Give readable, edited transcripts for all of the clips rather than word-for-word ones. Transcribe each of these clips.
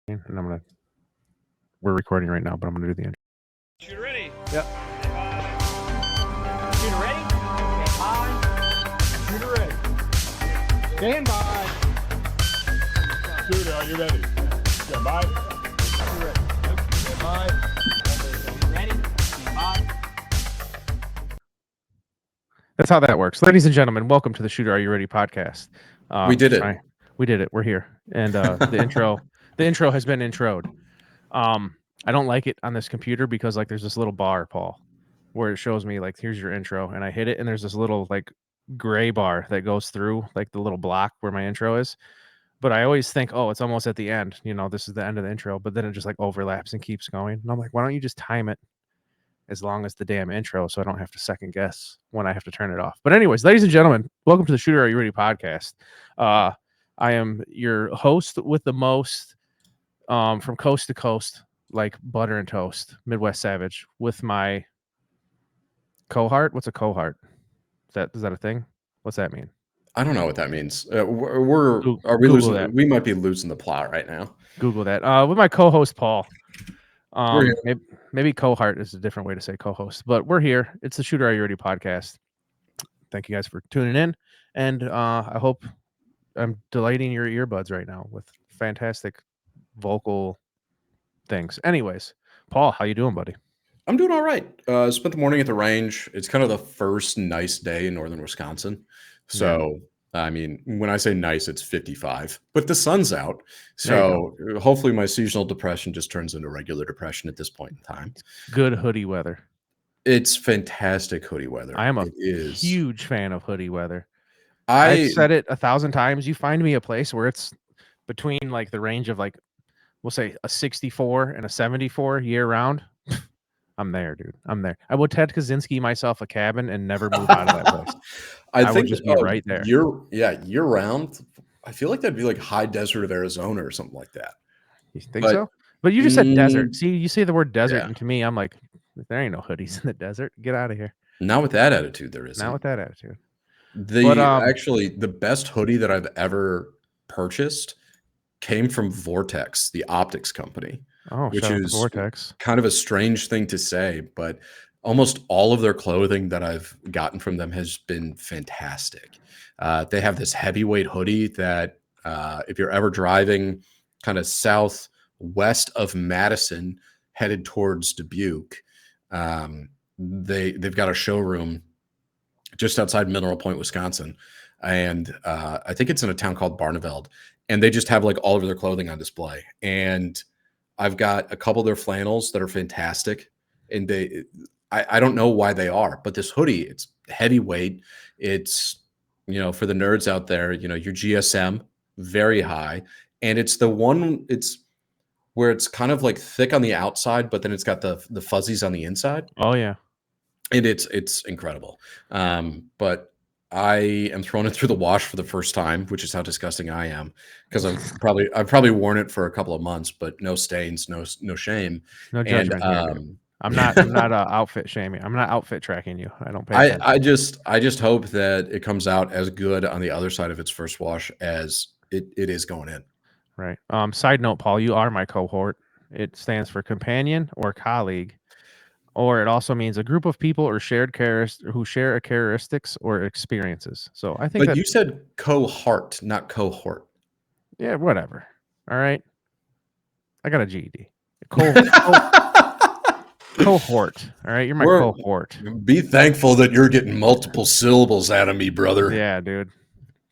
And we're recording right now, but I'm gonna do the intro. Shooter ready. Yep. Shooter ready. Stand by. Shooter ready. Stand by. Shooter, are you ready? Stand by. Shooter ready. Stand by. Ready. Stand by. That's how that works, ladies and gentlemen. Welcome to the Shooter Are You Ready podcast. We did it. We did it. We're here, and the intro has been introed. I don't like it on this computer because there's this little bar, Paul, where it shows me here's your intro, and I hit it, and there's this little gray bar that goes through the little block where my intro is. But I always think, oh, it's almost at the end. This is the end of the intro, but then it just overlaps and keeps going. And I'm like, why don't you just time it as long as the damn intro so I don't have to second guess when I have to turn it off. But anyways, ladies and gentlemen, welcome to the Shooter Are You Ready podcast. I am your host with the most, from coast to coast, like butter and toast, Midwest Savage, with my cohort. What's a cohort? Is that a thing? What's that mean? I don't know what that means. Are we Google losing? that. We might be losing the plot right now. Google that. With my co-host Paul. We're here. Maybe cohort is a different way to say co-host, but we're here. It's the Shooter Are You Ready podcast. Thank you guys for tuning in, and I hope I'm delighting your earbuds right now with fantastic vocal things. Anyways, Paul, how you doing, buddy? I'm doing all right. Spent the morning at the range. It's kind of the first nice day in northern Wisconsin. So, I mean, when I say nice, it's 55, but the sun's out. So hopefully my seasonal depression just turns into regular depression at this point in time. Good hoodie weather. It's fantastic hoodie weather. I am a huge fan of hoodie weather. I've said it 1,000 times. You find me a place where it's between the range of we'll say a 64 and a 74 year round. I'm there, dude. I'm there. I would Ted Kaczynski myself a cabin and never move out of that place. I think would just be right there. Year round. I feel like that'd be like high desert of Arizona or something like that. You think so? But you just said desert. See, you say the word desert, and to me, I'm like, there ain't no hoodies in the desert. Get out of here. Not with that attitude, there isn't. Not with that attitude. Actually, the best hoodie that I've ever purchased came from Vortex, the optics company. Oh, which is Vortex. Kind of a strange thing to say, but almost all of their clothing that I've gotten from them has been fantastic. They have this heavyweight hoodie that if you're ever driving kind of southwest of Madison, headed towards Dubuque, they've got a showroom just outside Mineral Point, Wisconsin. And I think it's in a town called Barneveld. And they just have all of their clothing on display. And I've got a couple of their flannels that are fantastic. And I don't know why they are, but this hoodie, it's heavyweight. It's, for the nerds out there, your GSM, very high. And it's it's where it's kind of thick on the outside, but then it's got the fuzzies on the inside. Oh, yeah. And it's incredible. But I am throwing it through the wash for the first time, which is how disgusting I am, because I've probably worn it for a couple of months, but no stains, no shame. No judgment. I'm not outfit shaming. I'm not outfit tracking you. I don't pay attention. I just hope that it comes out as good on the other side of its first wash as it is going in. Right. Side note, Paul, you are my cohort. It stands for companion or colleague. Or it also means a group of people or who share characteristics or experiences. So I think. But you said cohort, not cohort. Yeah, whatever. All right. I got a GED. Cohort. All right, you're my cohort. Be thankful that you're getting multiple syllables out of me, brother. Yeah, dude.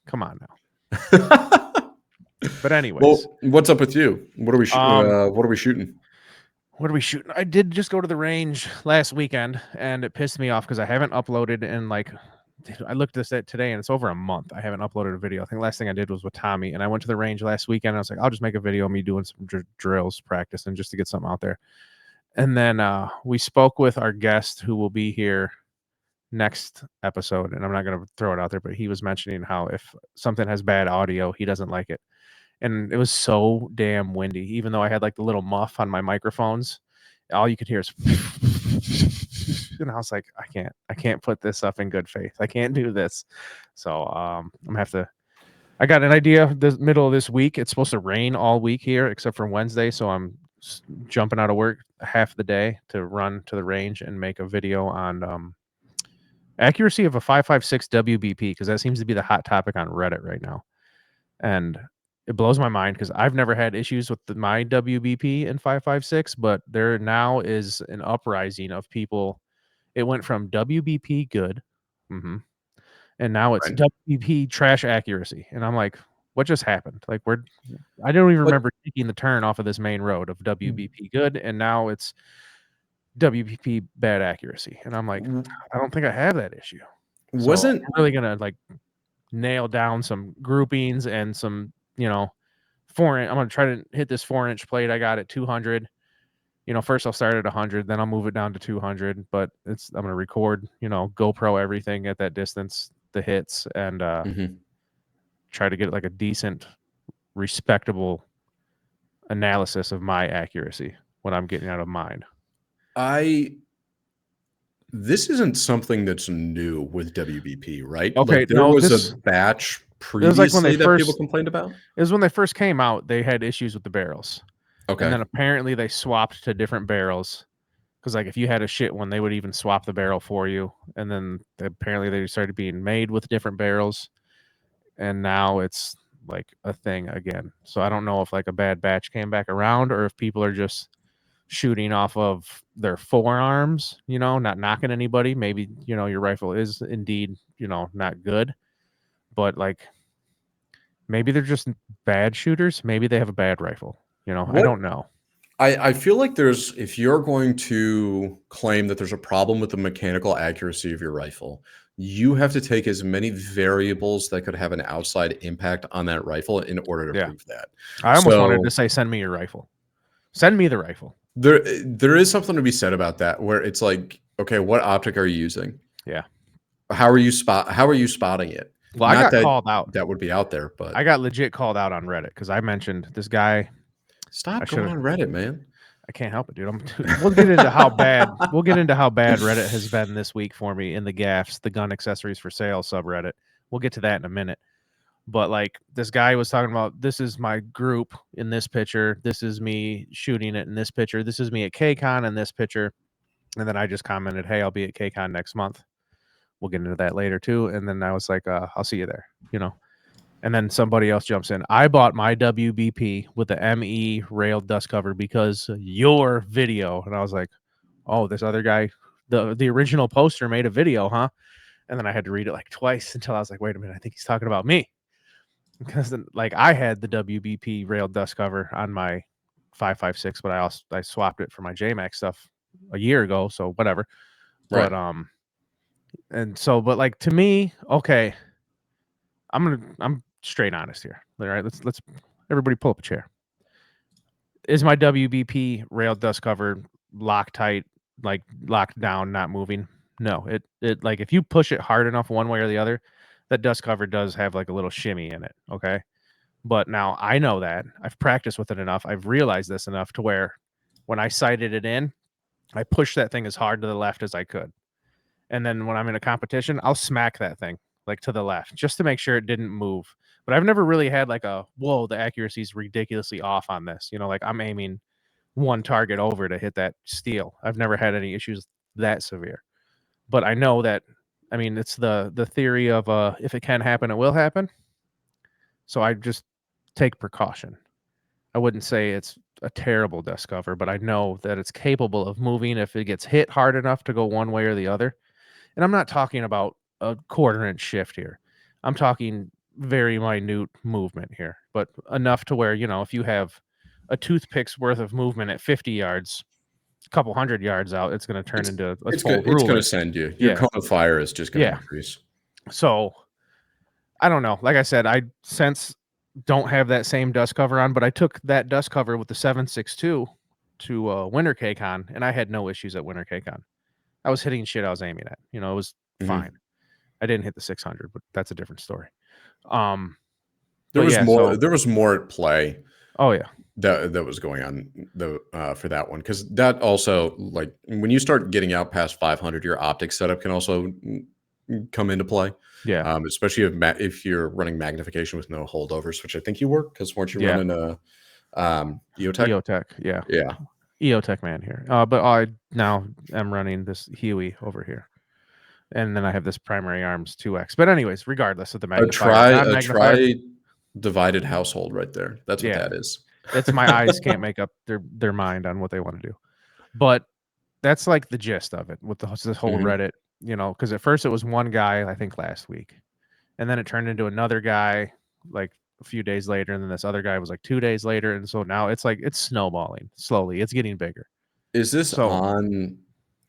Come on now. But anyways, well, what's up with you? What are we shooting? What are we shooting? I did just go to the range last weekend, and it pissed me off because I haven't uploaded in I looked at this today, and it's over a month. I haven't uploaded a video. I think the last thing I did was with Tommy, and I went to the range last weekend. And I was like, I'll just make a video of me doing some drills, practicing, just to get something out there. And then we spoke with our guest who will be here next episode, and I'm not going to throw it out there, but he was mentioning how if something has bad audio, he doesn't like it. And it was so damn windy, even though I had the little muff on my microphones, all you could hear is, and I was like, I can't put this up in good faith. I can't do this. So I'm gonna have to, I got an idea. The middle of this week, it's supposed to rain all week here, except for Wednesday. So I'm jumping out of work half the day to run to the range and make a video on accuracy of a 5.56 WBP, because that seems to be the hot topic on Reddit right now. And it blows my mind because I've never had issues with my WBP in 5.56, but there now is an uprising of people. It went from WBP good, and now it's Right. WBP trash accuracy. And I'm like, what just happened? Like, I don't even But remember taking the turn off of this main road of WBP good, and now it's WBP bad accuracy. And I'm like, I don't think I have that issue. So wasn't I'm really gonna like nail down some groupings and some, I'm gonna try to hit this 4-inch plate I got at 200. First I'll start at 100, then I'll move it down to 200. But I'm gonna record, GoPro everything at that distance, the hits, and try to get like a decent, respectable analysis of my accuracy when I'm getting out of mine. This isn't something that's new with WBP, right? Okay, Like there no, was this a batch it was like when they previously that people first complained about. it was when they first came out, they had issues with the barrels. And Okay. then apparently they swapped to different barrels. Because like if you had a shit one, they would even swap the barrel for you. And then apparently they started being made with different barrels. And now it's like a thing again. So I don't know if like a bad batch came back around or if people are just shooting off of their forearms, not knocking anybody. Maybe, your rifle is indeed, not good. But like maybe they're just bad shooters. Maybe they have a bad rifle. I What don't know. I feel like if you're going to claim that there's a problem with the mechanical accuracy of your rifle, you have to take as many variables that could have an outside impact on that rifle in order to Yeah. prove that. I almost wanted So to say, send me your rifle. Send me the rifle. there is something to be said about that, where it's like, okay, what optic are you using? Yeah. How are you spotting it? Well, I Not got that called out. that would be out there, but I got legit called out on Reddit because I mentioned this guy. stop going on Reddit, man. I can't help it, dude. We'll get into how bad Reddit has been this week for me in the gaffs, the gun accessories for sale subreddit. We'll get to that in a minute. But like this guy was talking about, this is my group in this picture. This is me shooting it in this picture. This is me at KCON in this picture. And then I just commented, hey, I'll be at KCON next month. We'll get into that later too. And then I was like, I'll see you there, And then somebody else jumps in. I bought my WBP with the ME railed dust cover because your video. And I was like, oh, this other guy, the original poster made a video, huh? And then I had to read it like twice until I was like, wait a minute, I think he's talking about me. Because then, like, I had the WBP railed dust cover on my 5.56, but I swapped it for my JMax stuff a year ago, so whatever. Right. But but like to me, okay, I'm straight honest here. All right, let's everybody pull up a chair. Is my WBP railed dust cover Loctite, like locked down, not moving? No, it like if you push it hard enough one way or the other, that dust cover does have like a little shimmy in it. Okay. But now I know that I've practiced with it enough. I've realized this enough to where when I sighted it in, I pushed that thing as hard to the left as I could. And then when I'm in a competition, I'll smack that thing like to the left just to make sure it didn't move. But I've never really had like whoa, the accuracy is ridiculously off on this. Like I'm aiming one target over to hit that steel. I've never had any issues that severe. But I know that, it's the theory of if it can happen, it will happen. So I just take precaution. I wouldn't say it's a terrible dust cover, but I know that it's capable of moving if it gets hit hard enough to go one way or the other. And I'm not talking about a 1/4 inch shift here. I'm talking very minute movement here, but enough to where, if you have a toothpick's worth of movement at 50 yards, a couple 100 yards out, it's going to turn into a full It's going ruler. to send you. Your cone of fire is just going to increase. So I don't know. Like I said, I don't have that same dust cover on, but I took that dust cover with the 7.62 to Winter KCON, and I had no issues at Winter KCON. I was hitting shit I was aiming at. It was fine. I didn't hit the 600, but that's a different story. There was more at play. Oh yeah, that was going on for that one, because that also, like when you start getting out past 500, your optic setup can also come into play. Yeah. Especially if you're running magnification with no holdovers, which I think you were, because weren't you Yeah. running a EOTech? EOTech. Yeah. Yeah. EOTech man here. But I now am running this Huey over here. And then I have this primary arms 2X. But anyways, regardless of the magnifier, non-magnifier. A try divided household right there. That's what Yeah. that is. It's my eyes can't make up their mind on what they want to do. But that's like the gist of it with this whole Mhm. Reddit, because at first it was one guy, I think last week. And then it turned into another guy like a few days later. And then this other guy was like 2 days later. And so now it's like it's snowballing slowly. It's getting bigger. Is this So on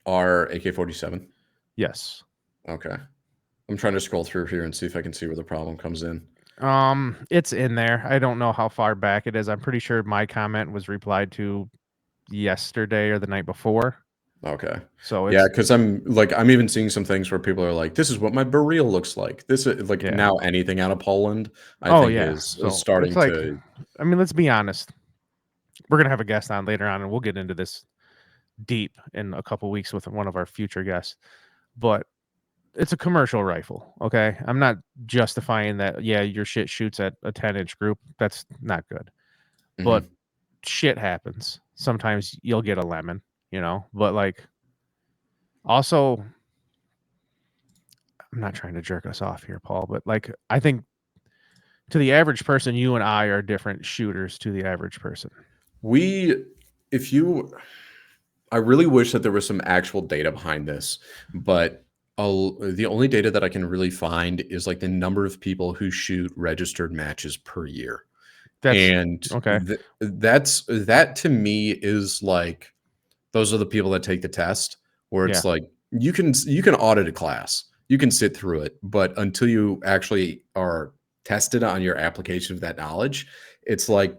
our AK-47? yes. Okay. I'm trying to scroll through here and see if I can see where the problem comes in. It's in there. I don't know how far back it is. I'm pretty sure my comment was replied to yesterday or the night before. Okay. So Yeah, it's because I'm even seeing some things where people are like, "This is what my barrel looks like." This is like yeah. now anything out of Poland, I Oh think yeah. is So starting it's like, to. I mean, let's be honest. We're gonna have a guest on later on, and we'll get into this deep in a couple weeks with one of our future guests. But it's a commercial rifle, okay? I'm not justifying that. Yeah, your shit shoots at a 10-inch group. That's not good. But Mhm. shit happens. Sometimes you'll get a lemon, But like, also, I'm not trying to jerk us off here, Paul, but like, I think to the average person, you and I are different shooters to the average person. We, if you, I really wish that there was some actual data behind this, but the only data that I can really find is like the number of people who shoot registered matches per year. That's And okay. that to me is like those are the people that take the test where Yeah. it's like you can audit a class, you can sit through it, but until you actually are tested on your application of that knowledge, it's like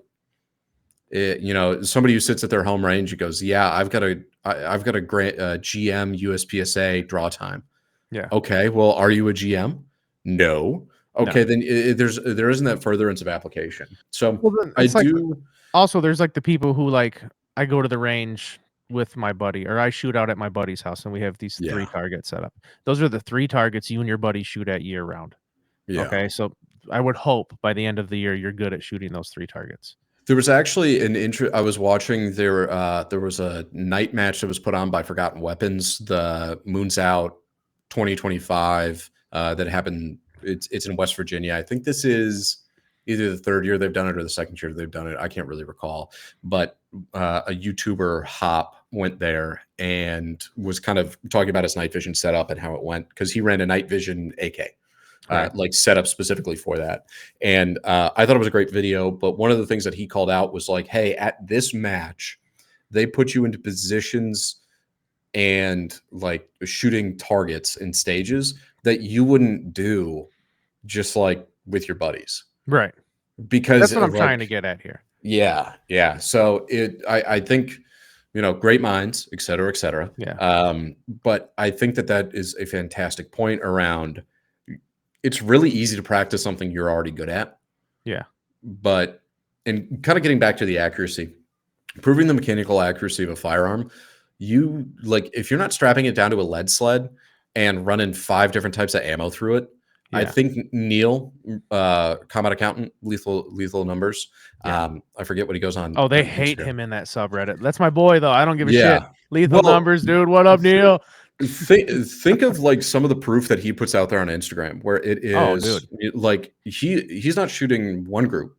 somebody who sits at their home range and goes, "Yeah, I've got a grant GM USPSA draw time." Yeah. Okay, well, are you a GM? No. No. Okay, then there isn't that furtherance of application. So Well, then I it's like do. also there's like the people who like I go to the range with my buddy or I shoot out at my buddy's house and we have these 3 Yeah, targets set up. Those are the 3 targets you and your buddy shoot at year round. yeah. Okay? So I would hope by the end of the year you're good at shooting those 3 targets. There was actually an intro. I was watching there was a night match that was put on by Forgotten Weapons, the Moons Out 2025 that happened. It's in West Virginia. I think this is either the third year they've done it or the second year they've done it. I can't really recall. But a YouTuber Hop went there and was kind of talking about his night vision setup and how it went because he ran a night vision AK. Right. Like set up specifically for that. And I thought it was a great video. But one of the things that he called out was like, hey, at this match, they put you into positions and like shooting targets in stages that you wouldn't do just like with your buddies. Right. Because That's what I'm trying to like, get at here. yeah. So I think, great minds, et cetera, et cetera. Yeah. But I think that is a fantastic point around it's really easy to practice something you're already good at. Yeah. But and kind of getting back to the accuracy, proving the mechanical accuracy of a firearm, you like if you're not strapping it down to a lead sled and running 5 different types of ammo through it, I Yeah. think Neil, combat accountant, lethal numbers. Yeah. I forget what he goes on. Oh, they on hate Instagram. him in that subreddit. That's my boy though. I don't give a shit. Yeah. Lethal Well, numbers, dude. What up, thi- Neil? think of like some of the proof that he puts out there on Instagram, where it Oh, is dude. like he's not shooting one group.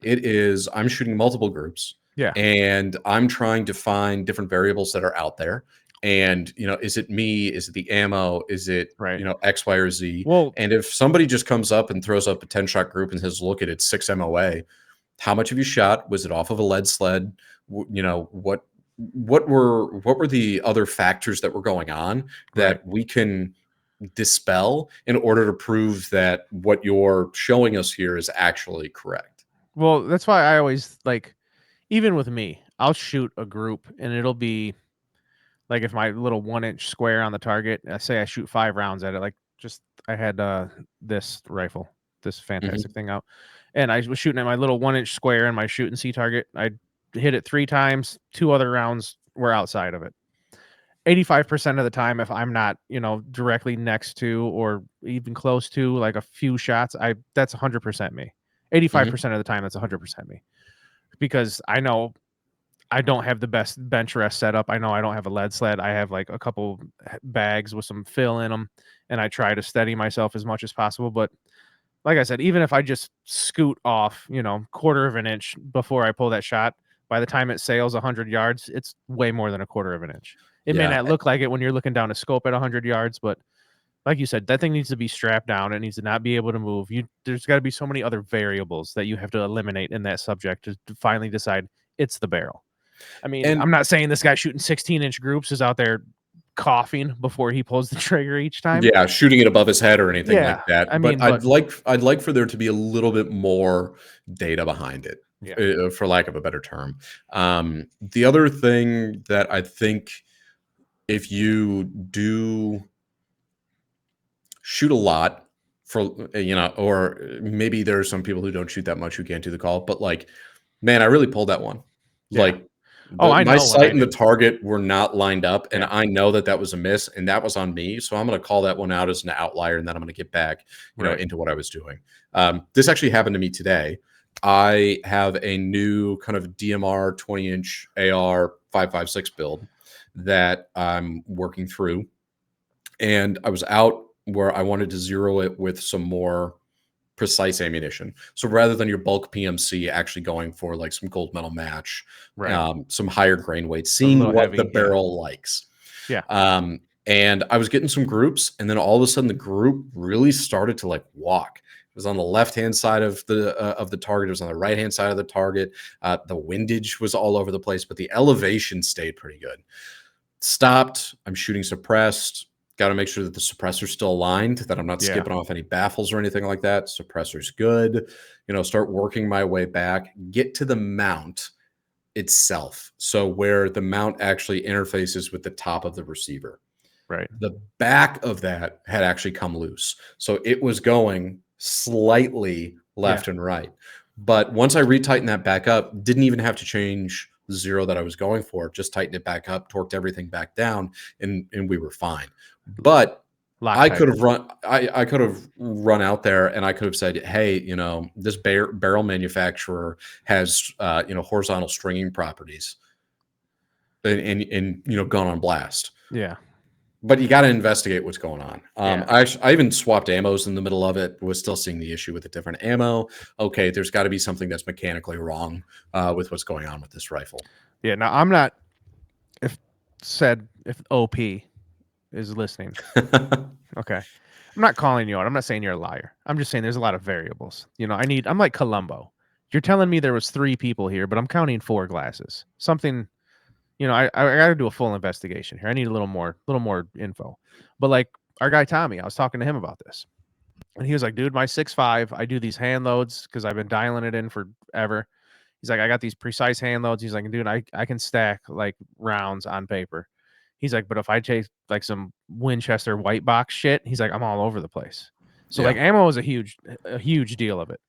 It is I'm shooting multiple groups, Yeah. and I'm trying to find different variables that are out there. And is it me? Is it the ammo? Is it Right. X, Y, or Z? Well, And if somebody just comes up and throws up a 10-shot group and says, "Look at it, 6 MOA," how much have you shot? Was it off of a lead sled? What were the other factors that were going on that right. we can dispel in order to prove that what you're showing us here is actually correct? Well, that's why I always like, even with me, I'll shoot a group and it'll be like if my little 1-inch square on the target, I say I shoot 5 rounds at it. Like I had this rifle, this fantastic Mhm. thing out, and I was shooting at my little 1-inch square and my shoot and see target. I hit it 3 times. 2 other rounds were outside of it, 85% of the time, if I'm not, directly next to or even close to like a few shots, that's 100% me. 85% of the time, that's 100% me because I know I don't have the best bench rest setup. I know I don't have a lead sled. I have like a couple bags with some fill in them, and I try to steady myself as much as possible. But like I said, even if I just scoot off, quarter of an inch before I pull that shot, by the time it sails 100 yards, it's way more than a quarter of an inch. It may Yeah. not look like it when you're looking down a scope at 100 yards, but like you said, that thing needs to be strapped down. It needs to not be able to move. There's got to be so many other variables that you have to eliminate in that subject to finally decide it's the barrel. I mean, And I'm not saying this guy shooting 16-inch groups is out there coughing before he pulls the trigger each time. yeah, shooting it above his head or anything Yeah, like that. I But mean, but I'd like for there to be a little bit more data behind it, yeah, for lack of a better term. The other thing that I think, if you do shoot a lot or maybe there are some people who don't shoot that much who can't do the call, but like, man, I really pulled that one. yeah. Like, Oh, I my know when sight I and the do. target were not lined up, and Yeah, I know that was a miss, and that was on me. So I'm going to call that one out as an outlier, and then I'm going to get back, right, into what I was doing. This actually happened to me today. I have a new kind of DMR 20-inch AR 5.56 build that I'm working through, and I was out where I wanted to zero it with some more precise ammunition. So rather than your bulk PMC, actually going for like some gold medal match, right. some higher grain weight, A seeing little what the heavy. Yeah, barrel likes. yeah, And I was getting some groups, and then all of a sudden the group really started to like walk. It was on the left-hand side of the target. It was on the right-hand side of the target. The windage was all over the place, but the elevation stayed pretty good. Stopped. I'm shooting suppressed. Got to make sure that the suppressor's still aligned, that I'm not yeah, skipping off any baffles or anything like that. Suppressor's good. Start working my way back, get to the mount itself. So where the mount actually interfaces with the top of the receiver. right. The back of that had actually come loose. So it was going slightly Yeah, left and right. But once I retightened that back up, didn't even have to change the zero that I was going for, just tightened it back up, torqued everything back down, and we were fine. But I Loctite. could have run I could have run out there and I could have said, hey, this barrel manufacturer has horizontal stringing properties, and gone on blast. Yeah, But you got to investigate what's going on. yeah, I even swapped ammos in the middle of it. Was still seeing the issue with a different ammo. Okay, there's got to be something that's mechanically wrong with what's going on with this rifle. yeah. Now I'm not. If OP is listening, okay. I'm not calling you out. I'm not saying you're a liar. I'm just saying there's a lot of variables. I'm like Columbo. You're telling me there was 3 people here, but I'm counting 4 glasses. Something, I got to do a full investigation here. I need a little more info. But like our guy Tommy, I was talking to him about this. And he was like, dude, my 6.5, I do these hand loads because I've been dialing it in forever. He's like, I got these precise hand loads. He's like, dude, I can stack like rounds on paper. He's like, but if I take like some Winchester white box shit, he's like, I'm all over the place. So like Yeah. ammo is a huge deal of it.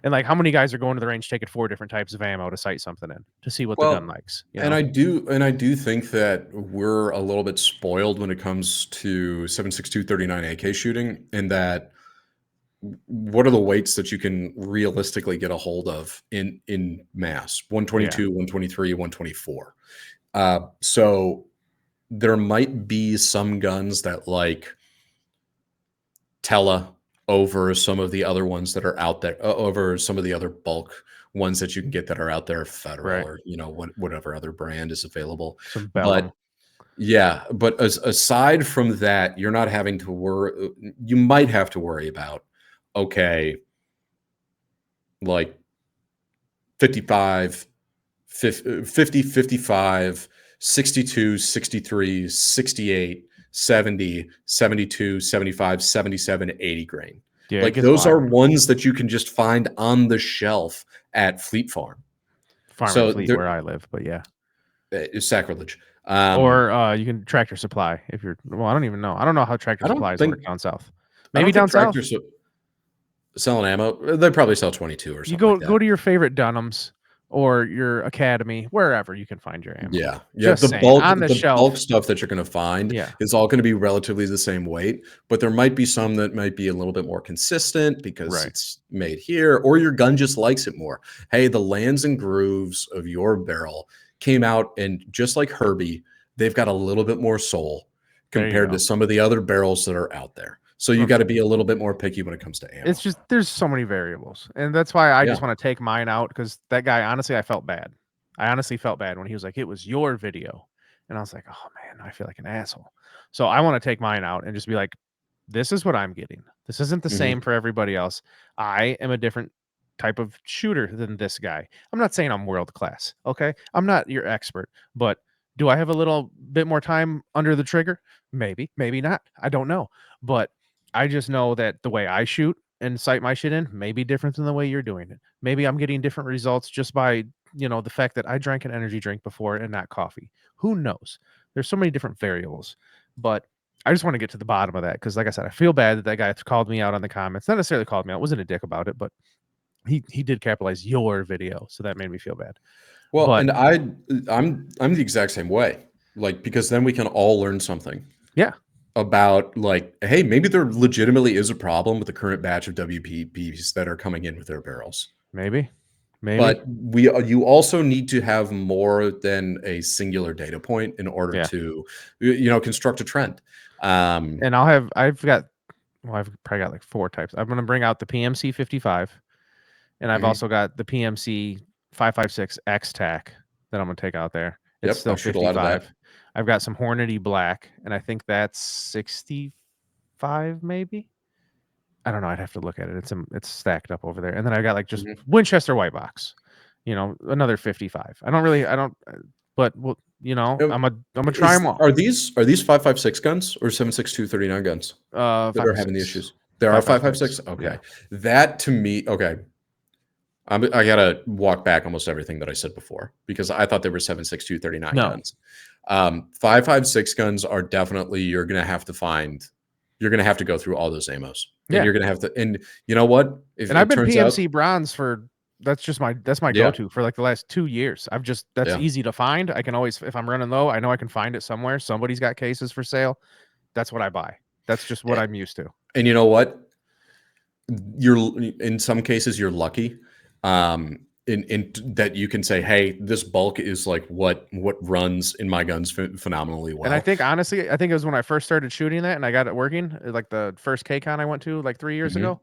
And like how many guys are going to the range taking 4 different types of ammo to sight something in to see what the gun Well, likes, and I do think that we're a little bit spoiled when it comes to 7.62 39 AK shooting, in that what are the weights that you can realistically get a hold of in mass? 122, 123, 124. So there might be some guns that like Tela over some of the other ones that are out there, over some of the other bulk ones that you can get that are out there, Federal, right? or whatever other brand is available. Some But Bellum. yeah, but aside from that, you're not having to worry. You might have to worry about, okay, like 55, 50, 55, 62, 63, 68, 70, 72, 75, 77, 80 grain. Yeah, it Like gets those are wild. ones that you can just find on the shelf at Fleet Farm. Farm and So Fleet there where I live, but yeah. is sacrilege. Or you can Tractor Supply if you're. Well, I don't even know. I don't know how Tractor I don't Supplies work think down south. I Maybe don't think down south. tractors selling ammo. They probably sell 22 or You something like go that. to your favorite Dunhams or your academy, wherever you can find your ammo. Yeah. Yeah, Just saying, on the the bulk shelf. stuff that you're gonna find Yeah, is all gonna be relatively the same weight, but there might be some that might be a little bit more consistent because right. it's made here, or your gun just likes it more. Hey, the lands and grooves of your barrel came out, and just like Herbie, they've got a little bit more soul There you compared to go. some of the other barrels that are out there. So you Mm, gotta be a little bit more picky when it comes to It's ammo. just there's so many variables, and that's why I Yeah. just want to take mine out because that guy, honestly, I felt bad. I honestly felt bad when he was like, "It was your video," and I was like, "Oh man, I feel like an asshole." So I want to take mine out and just be like, "This is what I'm getting. This isn't the same Mhm. for everybody else. I am a different type of shooter than this guy. I'm not saying I'm world class, okay? I'm not your expert, but do I have a little bit more time under the trigger? Maybe, maybe not. I don't know, but I just know that the way I shoot and sight my shit in may be different than the way you're doing it. Maybe I'm getting different results just by, the fact that I drank an energy drink before and not coffee. Who knows? There's so many different variables, but I just want to get to the bottom of that because, like I said, I feel bad that guy called me out on the comments. Not necessarily called me out, wasn't a dick about it, but he did capitalize your video, so that made me feel bad. Well, But and I'm the exact same way. Like, because then we can all learn something yeah, about, like, hey, maybe there legitimately is a problem with the current batch of WPPs that are coming in with their barrels. maybe, maybe, But you also need to have more than a singular data point in order yeah. to construct a trend. And I've probably got like four types. I'm gonna bring out the PMC 55. And I've Mhm. also got the PMC 556 X Tac that I'm gonna take out there. It's Yep, I still shoot a lot of that. 55. I've got some Hornady Black, and I think that's 65 maybe? I don't know, I'd have to look at it. It's stacked up over there. And then I got, like, just Mhm. Winchester White Box, another 55. I don't but, well, Um, Imma try them all. are these 5.56 guns or 7.62 39 guns that are having the 556. issues? There are 556. 5.56. Okay, Yeah. that to me. Okay, I gotta walk back almost everything that I said before because I thought they were 7.62 39 No. guns. 5.56 guns are definitely you're gonna have to find. You're gonna have to go through all those ammos, and Yeah. you're gonna have to. And you know what? If And I've it been turns out, PMC bronze for that's my yeah, go-to for like the last 2 years. That's yeah, easy to find. I can always, if I'm running low, I know I can find it somewhere. Somebody's got cases for sale. That's what I buy. That's just what a- I'm used to. and you know what? You're in some cases you're lucky, in that you can say, hey, this bulk is like what runs in my guns phenomenally And I well. think honestly, I think it was when I first started shooting that and I got it working, like the first KCON I went to like 3 years Mhm. ago.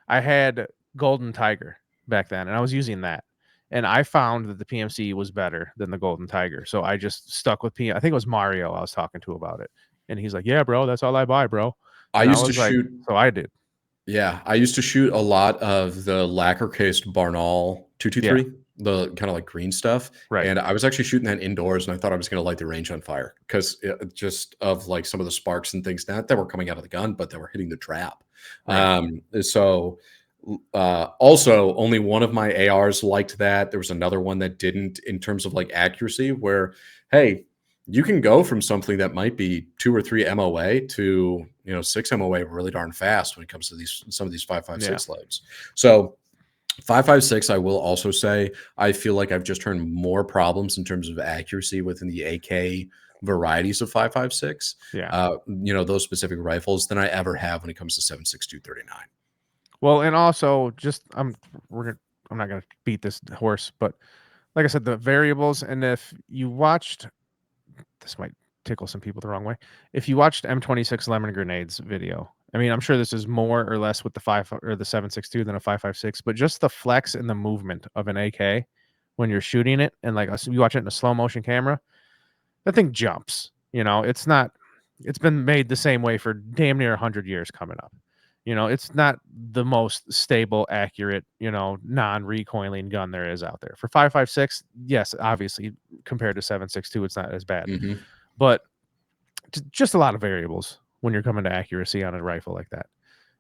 I had Golden Tiger back then and I was using that. And I found that the PMC was better than the Golden Tiger. So I just stuck with I think it was Mario I was talking to about it. And he's like, "Yeah, bro, that's all I buy, bro." I And I used to was like, shoot so I did. Yeah, I used to shoot a lot of the lacquer cased Barnaul Yeah, 223, the kind of like green stuff. right. And I was actually shooting that indoors, and I thought I was going to light the range on fire because just of like some of the sparks and things not that were coming out of the gun, but that were hitting the trap. Right. So also, only one of my ARs liked that. There was another one that didn't in terms of like accuracy, where hey, you can go from something that might be 2 or 3 MOA to 6 MOA really darn fast when it comes to some of these Yeah. 5.56 loads. So 5.56, I will also say I feel like I've just turned more problems in terms of accuracy within the AK varieties of 5.56, Yeah. those specific rifles than I ever have when it comes to 7.62 39. Well, and also just I'm not gonna beat this horse, but like I said, the variables, and if you watched, this might tickle some people the wrong way. If you watched M26 Lemon Grenades video, I mean, I'm sure this is more or less with the 5 or the 7.62 than a 5.56, but just the flex and the movement of an AK when you're shooting it, and like you watch it in a slow motion camera, that thing jumps. It's not. It's been made the same way for damn near 100 years coming up. It's not the most stable, accurate, non-recoiling gun there is out there. For 5.56, yes, obviously compared to 7.62, it's not as bad, Mhm. but just a lot of variables when you're coming to accuracy on a rifle like that.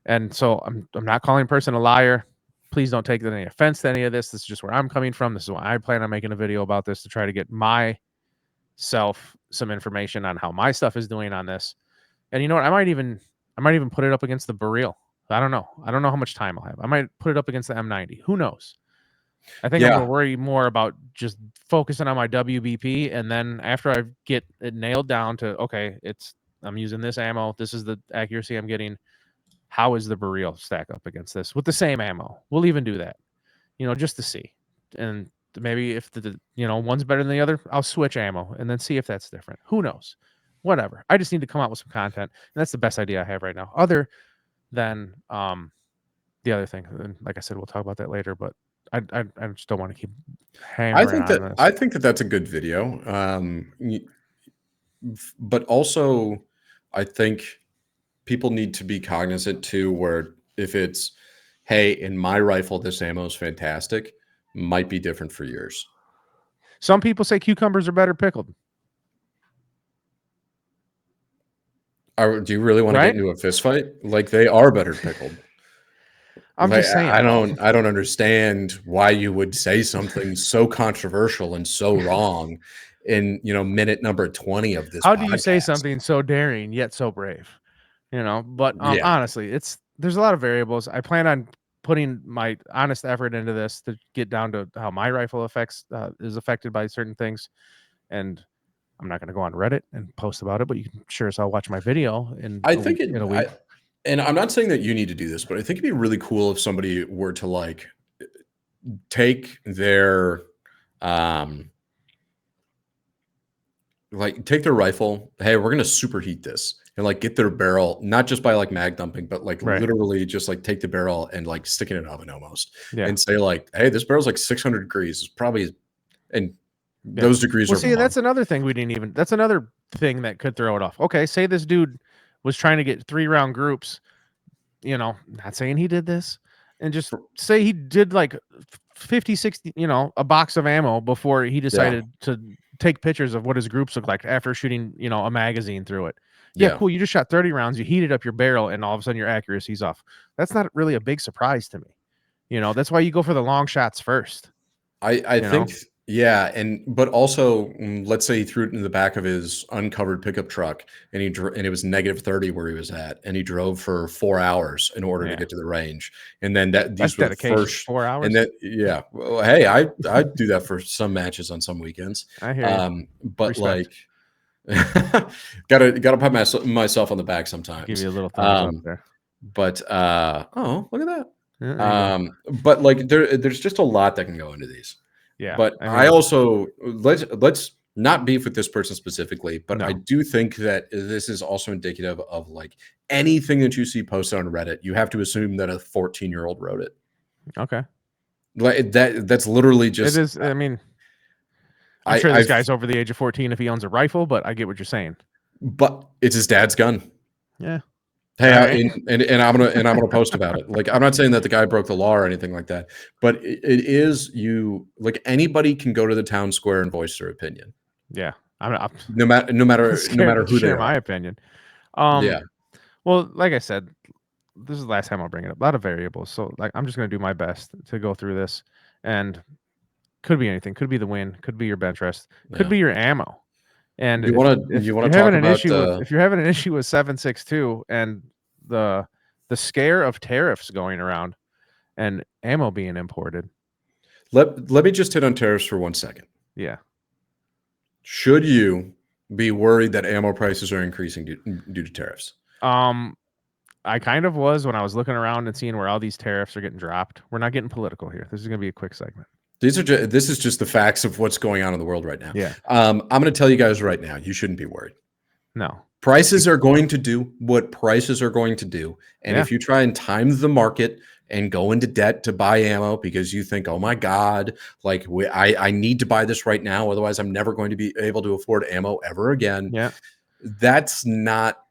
And so I'm not calling a person a liar. Please don't take any offense to any of this. This is just where I'm coming from. This is why I plan on making a video about this to try to get myself some information on how my stuff is doing on this. And you know what? I might even put it up against the Baril. I don't know. I don't know how much time I'll have. I might put it up against the M90. Who knows? I think I'm Yeah. gonna worry more about just focusing on my WBP, and then after I get it nailed down to, okay, I'm using this ammo, this is the accuracy I'm getting. How is the Baril stack up against this with the same ammo? We'll even do that, just to see. And maybe if one's better than the other, I'll switch ammo and then see if that's different. Who knows? Whatever. I just need to come out with some content, and that's the best idea I have right now. Other than the other thing, and like I said, we'll talk about that later. But I just don't want to keep hammering on this. I think that that's a good video. But also, I think people need to be cognizant too, where if it's, hey, in my rifle, this ammo is fantastic, might be different for yours. Some people say cucumbers are better pickled. Do you really want to Right? get into a fist fight? Like, they are better pickled. I'm Like, just saying. I don't understand why you would say something so controversial and so wrong in minute number 20 of this How do you say podcast. something so daring yet so brave? But Yeah. honestly, there's a lot of variables. I plan on putting my honest effort into this to get down to how my rifle is affected by certain things. And I'm not going to go on Reddit and post about it, but you can sure as hell watch my video in I a think week. In a week. and I'm not saying that you need to do this, but I think it'd be really cool if somebody were to like take their take their rifle. Hey, we're gonna superheat this and like get their barrel, not just by like mag dumping, but like Right. literally just like take the barrel and like stick it in an oven almost, Yeah. and say like, hey, this barrel's like 600 degrees. It's probably, and Yeah. those degrees Well, are see, wrong. that's another thing that's another thing that could throw it off. Okay, say this dude was trying to get 3-round groups, not saying he did this, and just say he did like 50, 60, a box of ammo before he decided to take pictures of what his groups look like after shooting, a magazine through it. Yeah, cool. You just shot 30 rounds, you heated up your barrel, and all of a sudden your accuracy's off. That's not really a big surprise to me. That's why you go for the long shots first. I think, yeah, but also, let's say he threw it in the back of his uncovered pickup truck, and it was -30 where he was at, and he drove for 4 hours in order to get to the range, and then That's these were the dedication. first 4 hours. and then well, hey, I do that for some matches on some weekends. I hear you. But Respect. like, gotta pat myself on the back sometimes. Give you a little thumbs up there. But oh, look at that. Yeah, But like there's just a lot that can go into these. yeah. But I also let's not beef with this person specifically, but I do think that this is also indicative of like anything that you see posted on Reddit, you have to assume that a 14-year-old wrote it. Okay. Like that's literally just it is. I mean, I'm sure this guy's over the age of 14 if he owns a rifle, but I get what you're saying. But it's his dad's gun. Yeah. Hey, right. and I'm gonna post about it. Like, I'm not saying that the guy broke the law or anything like that, but it is like anybody can go to the town square and voice their opinion. Yeah, no matter who they share are. my opinion. Yeah. Well, like I said, this is the last time I'll bring it up. A lot of variables, so like I'm just gonna do my best to go through this, and could be anything. Could be the wind. Could be your bench rest. Could be your ammo. And you want to talk having about if you're having an issue with 7.62 and the scare of tariffs going around and ammo being imported. Let me just hit on tariffs for 1 second. Yeah. Should you be worried that ammo prices are increasing due to tariffs? I kind of was when I was looking around and seeing where all these tariffs are getting dropped. We're not getting political here. This is going to be a quick segment. This is just the facts of what's going on in the world right now. Yeah. I'm going to tell you guys right now, you shouldn't be worried. No. Prices are going to do what prices are going to do. And if you try and time the market and go into debt to buy ammo because you think, oh my God, like I need to buy this right now, otherwise I'm never going to be able to afford ammo ever again. Yeah. That's not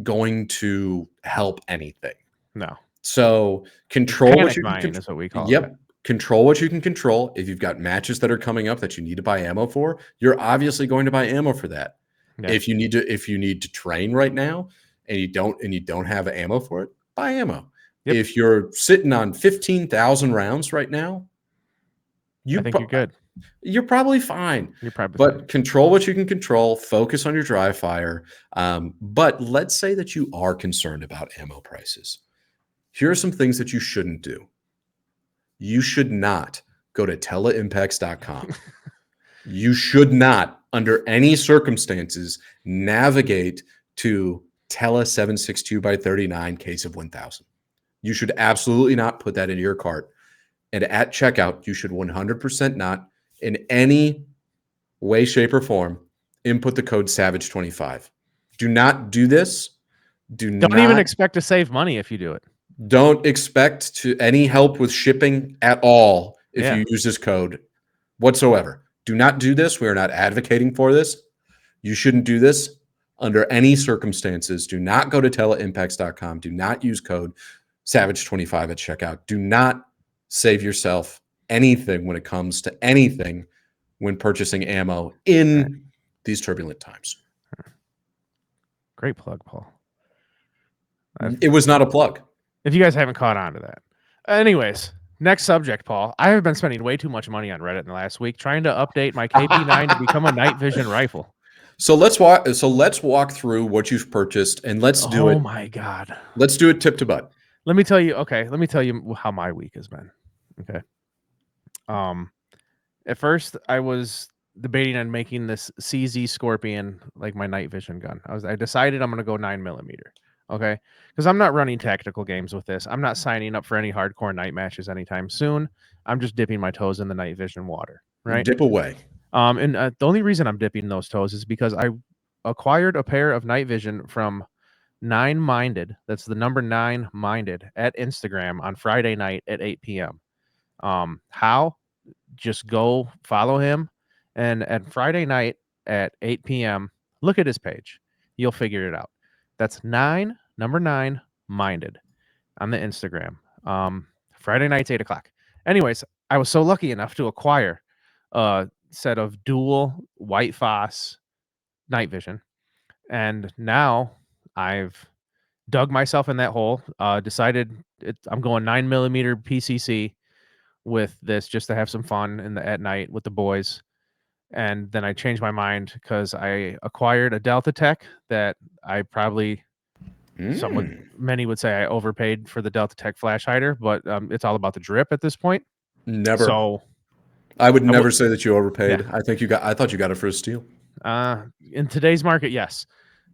going to help anything. No. So control what you can is what we call it. It. Control what you can control. If you've got matches that are coming up that you need to buy ammo for, you're obviously going to buy ammo for that. Yeah. If you need to train right now and you don't have ammo for it, buy ammo. Yep. If you're sitting on 15,000 rounds right now, I think you're good. You're probably fine. You're probably fine. Control what you can control. Focus on your dry fire. But let's say that you are concerned about ammo prices. Here are some things that you shouldn't do. You should not go to teleimpex.com. You should not, under any circumstances, navigate to Tele 762 by 39 case of 1000. You should absolutely not put that into your cart. And at checkout, you should 100% not, in any way, shape, or form, input the code SAVAGE25. Do not do this. Don't even expect to save money if you do it. Don't expect to any help with shipping at all if you use this code whatsoever. Do not do this. We are not advocating for this. You shouldn't do this under any circumstances. Do not go to teleimpex.com. Do not use code SAVAGE25 at checkout. Do not save yourself anything when it comes to anything when purchasing ammo in these turbulent times. Great plug, Paul. It was not a plug. If you guys haven't caught on to that. Anyways, next subject, Paul. I have been spending way too much money on Reddit in the last week trying to update my KP9 to become a night vision rifle. So let's walk through what you've purchased, and let's do it. Oh my God. Let's do it tip to butt. Let me tell you how my week has been. Okay. At first I was debating on making this CZ Scorpion like my night vision gun. I decided I'm going to go 9mm. Okay. Because I'm not running tactical games with this. I'm not signing up for any hardcore night matches anytime soon. I'm just dipping my toes in the night vision water. Right. Dip away. And the only reason I'm dipping those toes is because I acquired a pair of night vision from 9minded. That's the number 9minded at Instagram on Friday night at 8 p.m. How? Just go follow him, and at Friday night at 8 p.m. look at his page. You'll figure it out. That's number 9 minded on the Instagram. Friday nights 8 o'clock. Anyways, I was so lucky enough to acquire a set of dual white phos night vision, and now I've dug myself in that hole. Decided I'm going 9mm PCC with this just to have some fun at night with the boys. And then I changed my mind because I acquired a Delta Tech that I probably many would say I overpaid for the Delta Tech flash hider, but it's all about the drip at this point. Never. So I would never say that you overpaid. Yeah. I thought you got it for a steal. In today's market, yes.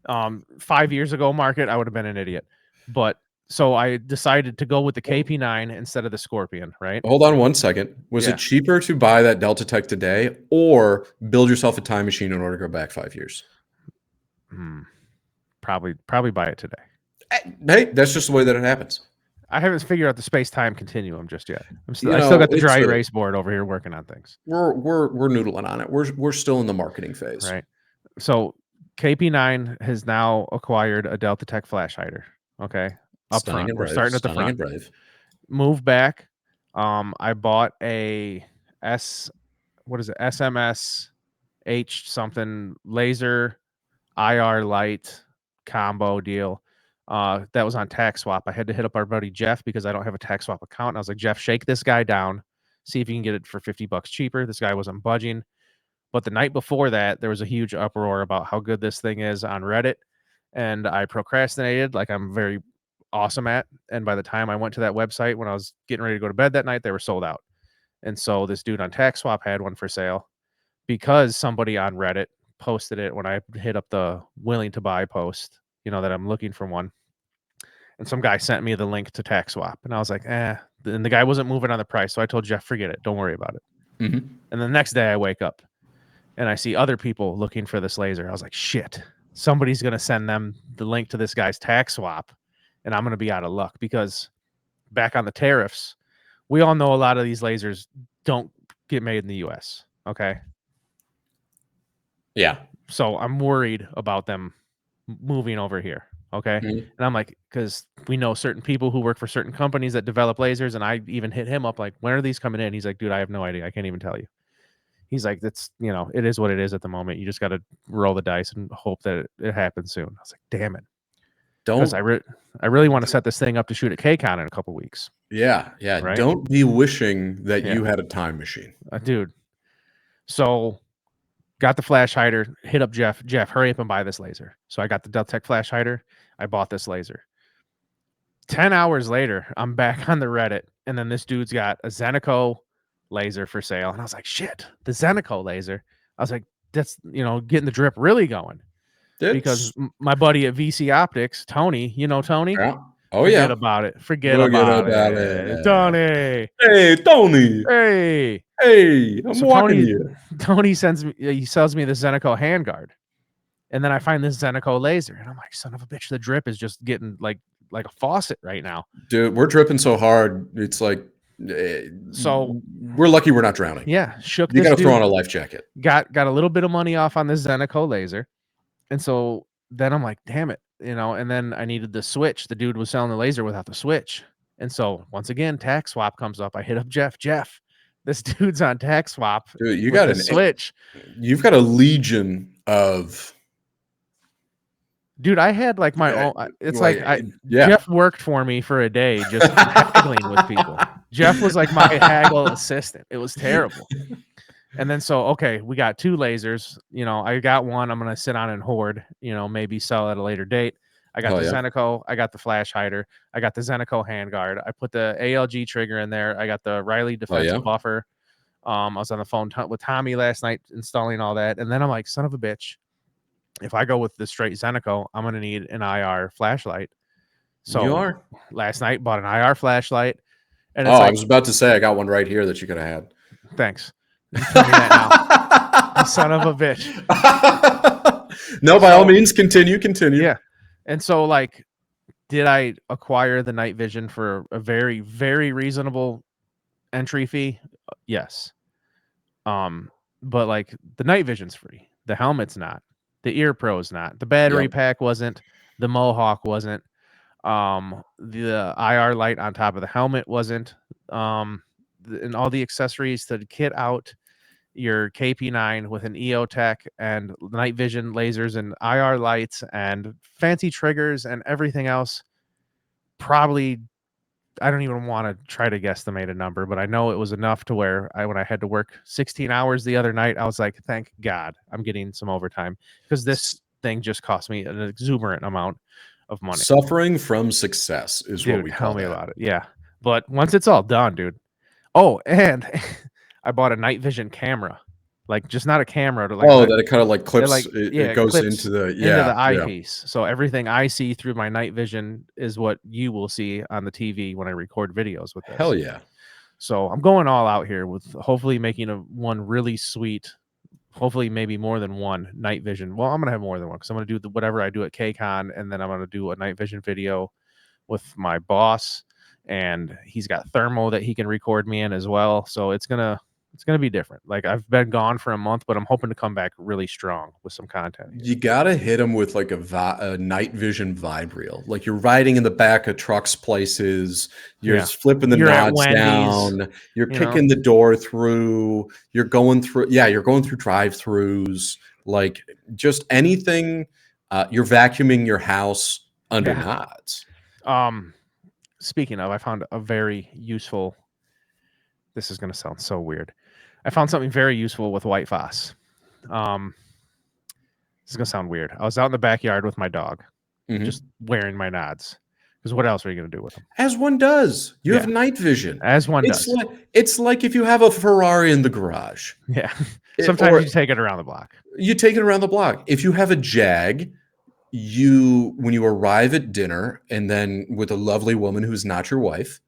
5 years ago market, I would have been an idiot. But so I decided to go with the KP9 instead of the Scorpion, right? Hold on one second. Was it cheaper to buy that Delta Tech today or build yourself a time machine in order to go back 5 years? Probably buy it today. Hey, that's just the way that it happens. I haven't figured out the space-time continuum just yet. I still got the dry erase board over here working on things. We're noodling on it. We're still in the marketing phase. Right. So KP9 has now acquired a Delta Tech flash hider. Okay. Up front. We're starting at the front. Move back. I bought a SMS H something laser IR light combo deal. That was on tax swap. I had to hit up our buddy Jeff because I don't have a tax swap account. And I was like, Jeff, shake this guy down, see if you can get it for $50 cheaper. This guy wasn't budging. But the night before that, there was a huge uproar about how good this thing is on Reddit. And I procrastinated like I'm very awesome at. And by the time I went to that website, when I was getting ready to go to bed that night, they were sold out. And so this dude on tax swap had one for sale because somebody on Reddit posted it when I hit up the willing to buy post, that I'm looking for one. And some guy sent me the link to tax swap. And I was like, and the guy wasn't moving on the price. So I told Jeff, forget it. Don't worry about it. Mm-hmm. And the next day I wake up and I see other people looking for this laser. I was like, shit, somebody's going to send them the link to this guy's tax swap. And I'm going to be out of luck because back on the tariffs, we all know a lot of these lasers don't get made in the US. Okay. Yeah. So I'm worried about them moving over here. Okay. Mm-hmm. And I'm like, because we know certain people who work for certain companies that develop lasers. And I even hit him up like, when are these coming in? He's like, dude, I have no idea. I can't even tell you. He's like, that's, it is what it is at the moment. You just got to roll the dice and hope that it happens soon. I was like, damn it. Because I really want to set this thing up to shoot at KCON in a couple weeks. Yeah. Yeah. Right? Don't be wishing that you had a time machine. Dude. So got the flash hider, hit up Jeff. Jeff, hurry up and buy this laser. So I got the Delta Tech flash hider. I bought this laser. 10 hours later, I'm back on the Reddit, and then this dude's got a Zenico laser for sale, and I was like, shit, the Zeneco laser. I was like, that's getting the drip really going because It's my buddy at VC Optics, Tony, Tony. yeah. Oh Forget yeah. about it. Forget Forget about about it, it. Tony. Hey, Tony. Hey. Hey, I'm So walking you. Tony he sells me the Zeneco handguard, and then I find this Zeneco laser, and I'm like, son of a bitch, the drip is just getting like a faucet right now. Dude, we're dripping so hard. It's like So we're lucky we're not drowning. yeah, shook You this got to throw on dude. a life jacket. Got a little bit of money off on this Zeneco laser, and so then I'm like, damn it, and then I needed the switch. The dude was selling the laser without the switch, and so once again, tax swap comes up. I hit up Jeff. This dude's on tax swap Dude, you with got the switch. You've got a legion of. Dude, I had like my own. It's like yeah. Jeff worked for me for a day just haggling with people. Jeff was like my haggle assistant. It was terrible. And then okay, we got 2 lasers. I got one. I'm gonna sit on and hoard. Maybe sell at a later date. I got the Zeneco. I got the flash hider. I got the Zeneco handguard. I put the ALG trigger in there. I got the Riley defense buffer. I was on the phone with Tommy last night installing all that, and then I'm like, son of a bitch. If I go with the straight Zeneco, I'm going to need an IR flashlight. So last night bought an IR flashlight. And it's I was about to say I got one right here that you could have had. Thanks. You told me that now. You son of a bitch. No, by all means, continue. Yeah. And so did I acquire the night vision for a very, very reasonable entry fee? Yes. But the night vision's free. The helmet's not. The Ear Pro's not. The battery pack wasn't. The Mohawk wasn't. The IR light on top of the helmet wasn't. And all the accessories to kit out your KP9 with an EOTech and night vision lasers and IR lights and fancy triggers and everything else. Probably, I don't even want to try to guesstimate a number, but I know it was enough to where when I had to work 16 hours the other night, I was like, thank God I'm getting some overtime because this thing just cost me an exuberant amount of money. Suffering from success is what we call me about it. Yeah. But once it's all done, dude. Oh, and I bought a night vision camera. Just not a camera. That it kind of clips. It goes clips into the eyepiece. So everything I see through my night vision is what you will see on the TV when I record videos with this. Hell yeah. So I'm going all out here with hopefully making one really sweet, hopefully maybe more than one night vision. Well, I'm going to have more than one because I'm going to do whatever I do at KCON, and then I'm going to do a night vision video with my boss, and he's got thermo that he can record me in as well. So it's going to be different. I've been gone for a month, but I'm hoping to come back really strong with some content. You got to hit them with a night vision vibe reel. You're riding in the back of trucks places. You're flipping the nods down. You're kicking the door through. You're going through. Yeah. You're going through drive-throughs. Just anything. You're vacuuming your house under nods. Speaking of, I found a very useful. This is going to sound so weird. I found something very useful with White Foss. This is going to sound weird. I was out in the backyard with my dog, just wearing my nods. Because what else are you going to do with them? As one does. You have night vision. As one does. It's like if you have a Ferrari in the garage. Yeah. Sometimes you take it around the block. You take it around the block. If you have a Jag, when you arrive at dinner, and then with a lovely woman who's not your wife,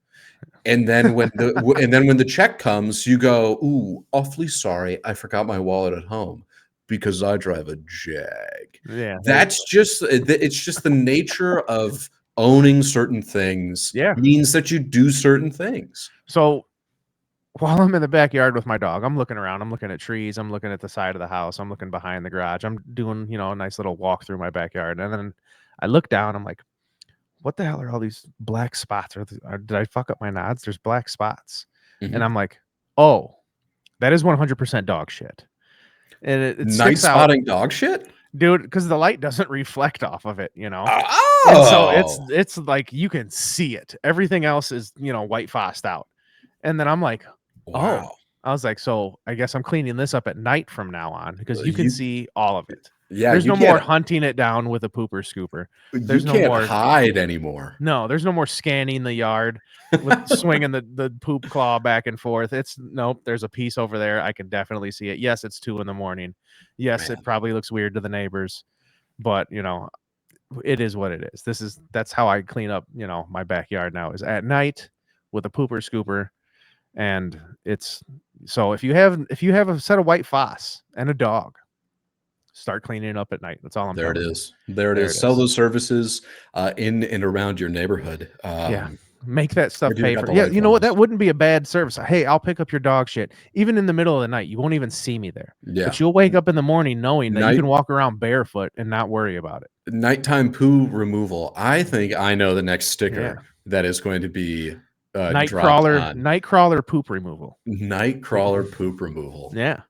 and then when the check comes, you go, "Ooh, awfully sorry, I forgot my wallet at home because I drive a Jag." Yeah, it's just the nature of owning certain things. Means that you do certain things. So while I'm in the backyard with my dog, I'm looking around. I'm looking at trees. I'm looking at the side of the house. I'm looking behind the garage. I'm doing a nice little walk through my backyard, and then I look down. I'm like, what the hell are all these black spots? Did I fuck up my nods? There's black spots. And I'm like, oh, that is 100% dog shit. And it night spotting dog shit? Dude, because the light doesn't reflect off of it, Oh! And so it's like you can see it. Everything else is, white fossed out. And then I'm like, wow. I was like, so I guess I'm cleaning this up at night from now on because you can You see all of it. yeah, There's no more hunting it down with a pooper scooper. you There's no can't more hide anymore. No, there's no more scanning the yard with swinging the poop claw back and forth. It's nope, there's a piece over there. I can definitely see it. Yes, it's 2 in the morning. Yes, Man, it probably looks weird to the neighbors, but it is what it is. That's how I clean up, my backyard now is at night with a pooper scooper. And it's so if you have a set of white foss and a dog, start cleaning it up at night. That's all I'm there it telling you. is. There it There is. it Sell is. those services in and around your neighborhood. Yeah. Make that stuff If you've pay got for the Yeah, right you know what? funds. That wouldn't be a bad service. Hey, I'll pick up your dog shit. Even in the middle of the night, you won't even see me there. Yeah. But you'll wake up in the morning knowing that you Night can walk around barefoot and not worry about it. Nighttime poo removal. I think I know the next Yeah. sticker that is going to be dropped Nightcrawler on Nightcrawler poop removal. Nightcrawler poop removal. Yeah.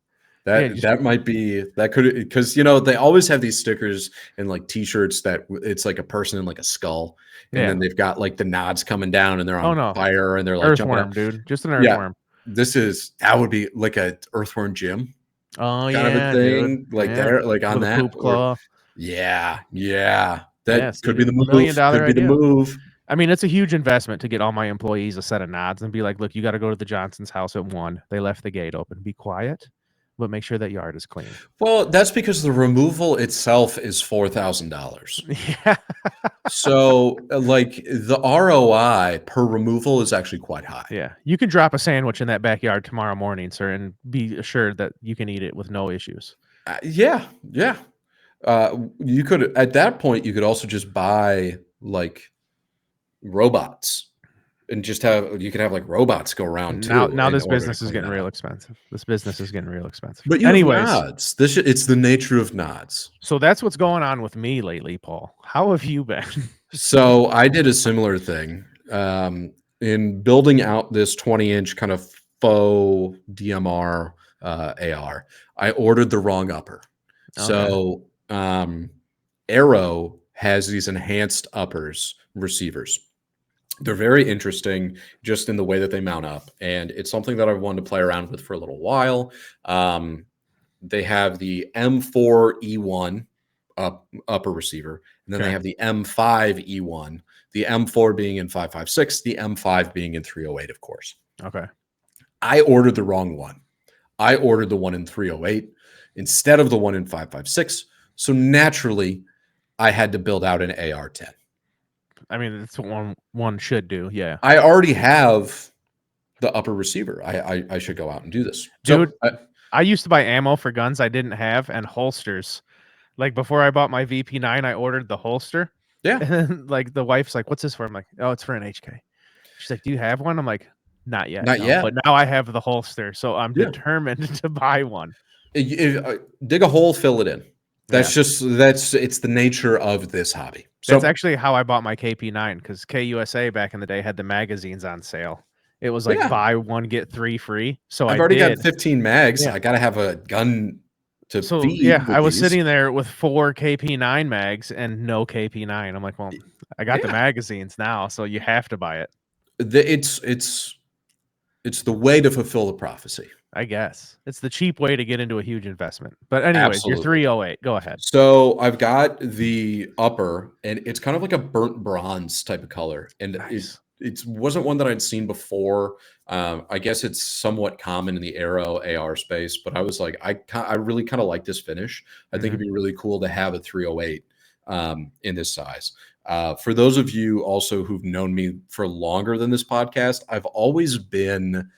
Yeah, That just that might be that could because they always have these stickers and like t-shirts that it's like a person in like a skull, and then yeah. they've got like the nods coming down and they're Oh on no. fire and they're like jumping out. Earthworm, dude. Just an Yeah, earthworm. that would be like a earthworm gym Oh kind of a yeah, dude. thing, like Yeah. there, like on With a that, poop or claw. yeah, Yeah, that see, could be the move. $1,000,000 Could be the idea. move. I mean, it's a huge investment to get all my employees a set of nods and be like, "Look, you gotta go to the Johnson's house at 1. They left the gate open. Be quiet, but make sure that yard is clean." Well, that's because the removal itself is $4,000. Yeah. So, like the ROI per removal is actually quite high. Yeah. You can drop a sandwich in that backyard tomorrow morning, sir, and be assured that you can eat it with no issues. Yeah, yeah. You could at that point you could also just buy like robots and you could have like robots go around Now too now in this order to business is clean getting that real up. expensive. This business is getting real expensive. But you have Anyways, nods. It's the nature of nods. so that's what's going on with me lately, Paul. How have you been? So I did a similar thing in building out this 20-inch kind of faux DMR AR. I ordered the wrong upper. Okay. So Arrow has these enhanced uppers receivers. They're very interesting just in the way that they mount up. And it's something that I've wanted to play around with for a little while. They have the M4E1 upper receiver, and then they Okay. have the M5E1, the M4 being in 5.56, the M5 being in 308, of course. Okay. I ordered the wrong one. I ordered the one in 308 instead of the one in 5.56. So naturally, I had to build out an AR-10. I mean, that's what one should do. Yeah. I already have the upper receiver. I should go out and do this. Dude, So, I used to buy ammo for guns I didn't have and holsters. Like before I bought my VP9, I ordered the holster. yeah. And then like the wife's like, "What's this for?" I'm like, "Oh, it's for an HK." She's like, "Do you have one?" I'm like, "Not yet." Not no. yet. But now I have the holster, so I'm Yeah. determined to buy one. Dig a hole, fill it in. It's the nature of this hobby. So That's actually how I bought my KP9 because KUSA back in the day had the magazines on sale. It was like Yeah. buy one get 3 free. So I've I already did. got 15 mags. Yeah. I got to have a gun to So feed. yeah, with I was these. sitting there with 4 KP9 mags and no KP9. I'm like, well, I got the Yeah. magazines now, so you have to buy it. It's the way to fulfill the prophecy. I guess it's the cheap way to get into a huge investment. But anyways, Absolutely. you're 308. Go ahead. So I've got the upper, and it's kind of like a burnt bronze type of color, and Nice. it wasn't one that I'd seen before. I guess it's somewhat common in the Aero AR space, but I was like, I really kind of like this finish. I think it'd be really cool to have a 308 in this size. For those of you also who've known me for longer than this podcast, I've always been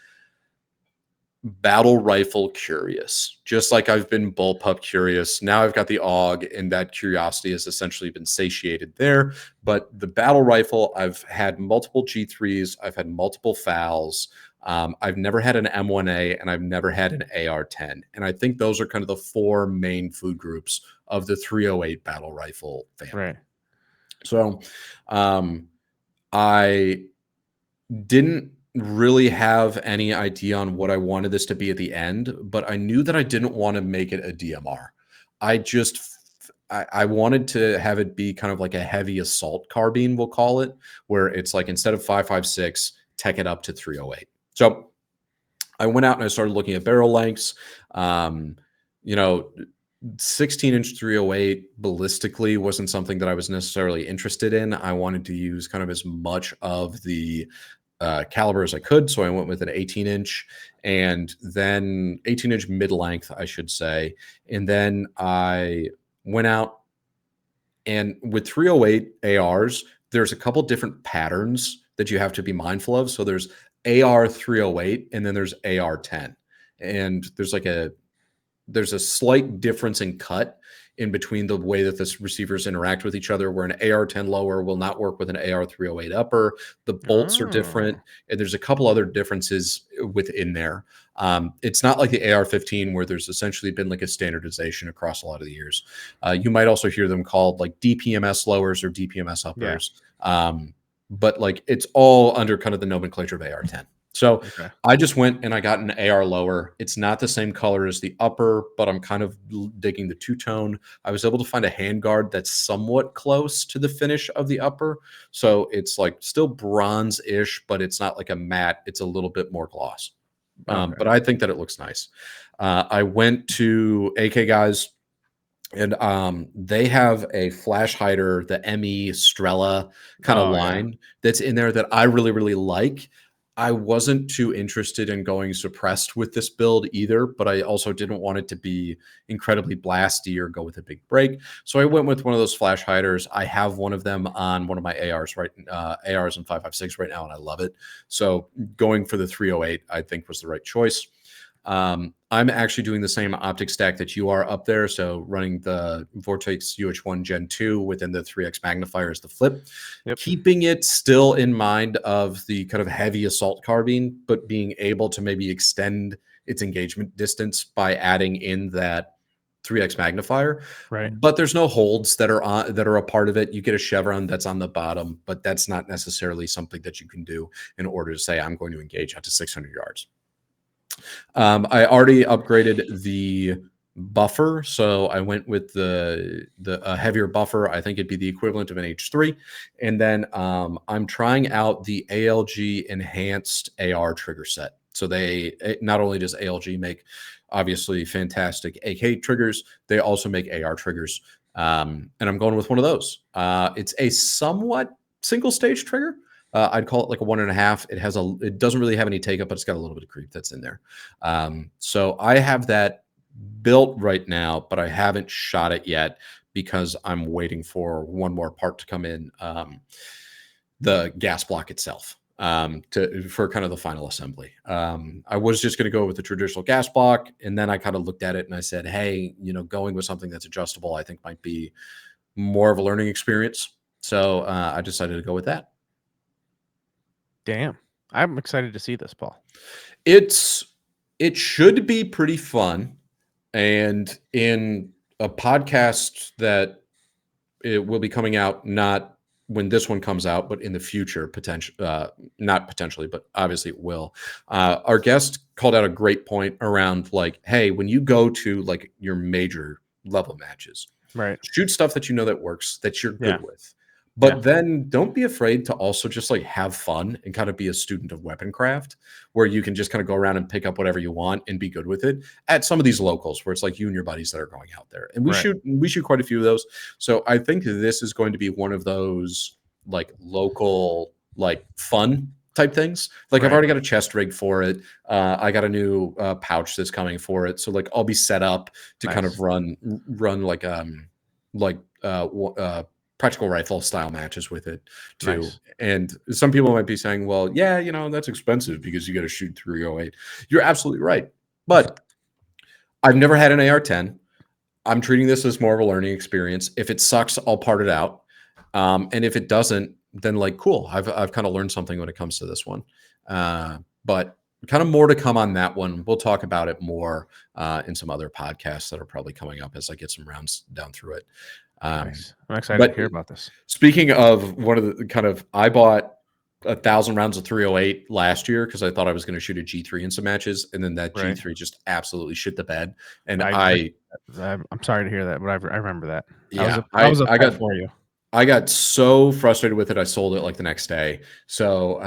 battle rifle curious, just like I've been bullpup curious. Now I've got the AUG, and that curiosity has essentially been satiated there. But the battle rifle, I've had multiple G3s, I've had multiple FALs. I've never had an M1A, and I've never had an AR-10. And I think those are kind of the 4 main food groups of the 308 battle rifle family. Right. So I didn't really have any idea on what I wanted this to be at the end, but I knew that I didn't want to make it a DMR. I wanted to have it be kind of like a heavy assault carbine, we'll call it, where it's like instead of 5.56, tech it up to 308. So I went out and I started looking at barrel lengths. You know, 16-inch 308 ballistically wasn't something that I was necessarily interested in. I wanted to use kind of as much of the caliber as I could, so I went with an 18-inch, and then 18-inch mid-length, I should say. And then I went out, and with 308 ARs, there's a couple different patterns that you have to be mindful of. So there's AR 308, and then there's AR 10, and there's a slight difference in cut in between the way that the receivers interact with each other, where an AR-10 lower will not work with an AR-308 upper. The bolts are different, and there's a couple other differences within there. It's not like the AR-15 where there's essentially been like a standardization across a lot of the years. You might also hear them called like DPMS lowers or DPMS uppers. Yeah. But like it's all under kind of the nomenclature of AR-10. So I just went and I got an AR lower. It's not the same color as the upper, but I'm kind of digging the two-tone. I was able to find a handguard that's somewhat close to the finish of the upper. So it's like still bronze-ish, but it's not like a matte. It's a little bit more gloss. But I think that it looks nice. I went to AK Guys, and they have a flash hider, the ME Strela kind of line that's in there that I really, really like. I wasn't too interested in going suppressed with this build either, but I also didn't want it to be incredibly blasty or go with a big break. So I went with one of those flash hiders. I have one of them on one of my ARs, ARs and 5.56 right now, and I love it. So going for the 308, I think was the right choice. I'm actually doing the same optic stack that you are up there. So running the Vortex UH1 Gen 2 within the 3X magnifier as the flip, keeping it still in mind of the kind of heavy assault carbine, but being able to maybe extend its engagement distance by adding in that 3X magnifier. Right. But there's no holds that are a part of it. You get a chevron that's on the bottom, but that's not necessarily something that you can do in order to say, I'm going to engage out to 600 yards. I already upgraded the buffer, so I went with the heavier buffer. I think it'd be the equivalent of an H3. And then I'm trying out the ALG enhanced AR trigger set. So not only does ALG make obviously fantastic AK triggers, they also make AR triggers. And I'm going with one of those. It's a somewhat single stage trigger. I'd call it like a 1.5. It doesn't really have any take up, but it's got a little bit of creep that's in there. So I have that built right now, but I haven't shot it yet because I'm waiting for one more part to come in, the gas block itself, for kind of the final assembly. I was just going to go with the traditional gas block, and then I kind of looked at it and I said, hey, going with something that's adjustable, I think might be more of a learning experience. So I decided to go with that. Damn. I'm excited to see this, Paul. It should be pretty fun. And in a podcast that it will be coming out, not when this one comes out, but in the future, not potentially, but obviously it will. Our guest called out a great point around like, hey, when you go to like your major level matches, right, shoot stuff that that works, that you're good with. But then don't be afraid to also just like have fun and kind of be a student of weaponcraft, where you can just kind of go around and pick up whatever you want and be good with it at some of these locals where it's like you and your buddies that are going out there. And we shoot quite a few of those. So I think this is going to be one of those like local, like fun type things. Like I've already got a chest rig for it. I got a new pouch that's coming for it. So like I'll be set up to kind of run like practical rifle style matches with it too. And some people might be saying, well, yeah, that's expensive because you got to shoot 308. You're absolutely right. But I've never had an AR-10. I'm treating this as more of a learning experience. If it sucks, I'll part it out. And if it doesn't, then like, cool. I've kind of learned something when it comes to this one. But kind of more to come on that one. We'll talk about it more in some other podcasts that are probably coming up as I get some rounds down through it. Nice. I'm excited to hear about this. Speaking of one of the I bought 1,000 rounds of 308 last year because I thought I was going to shoot a G3 in some matches, and then that G3 just absolutely shit the bed. And I'm sorry to hear that, but I remember that. Yeah, I was upset for you. I got so frustrated with it, I sold it like the next day. So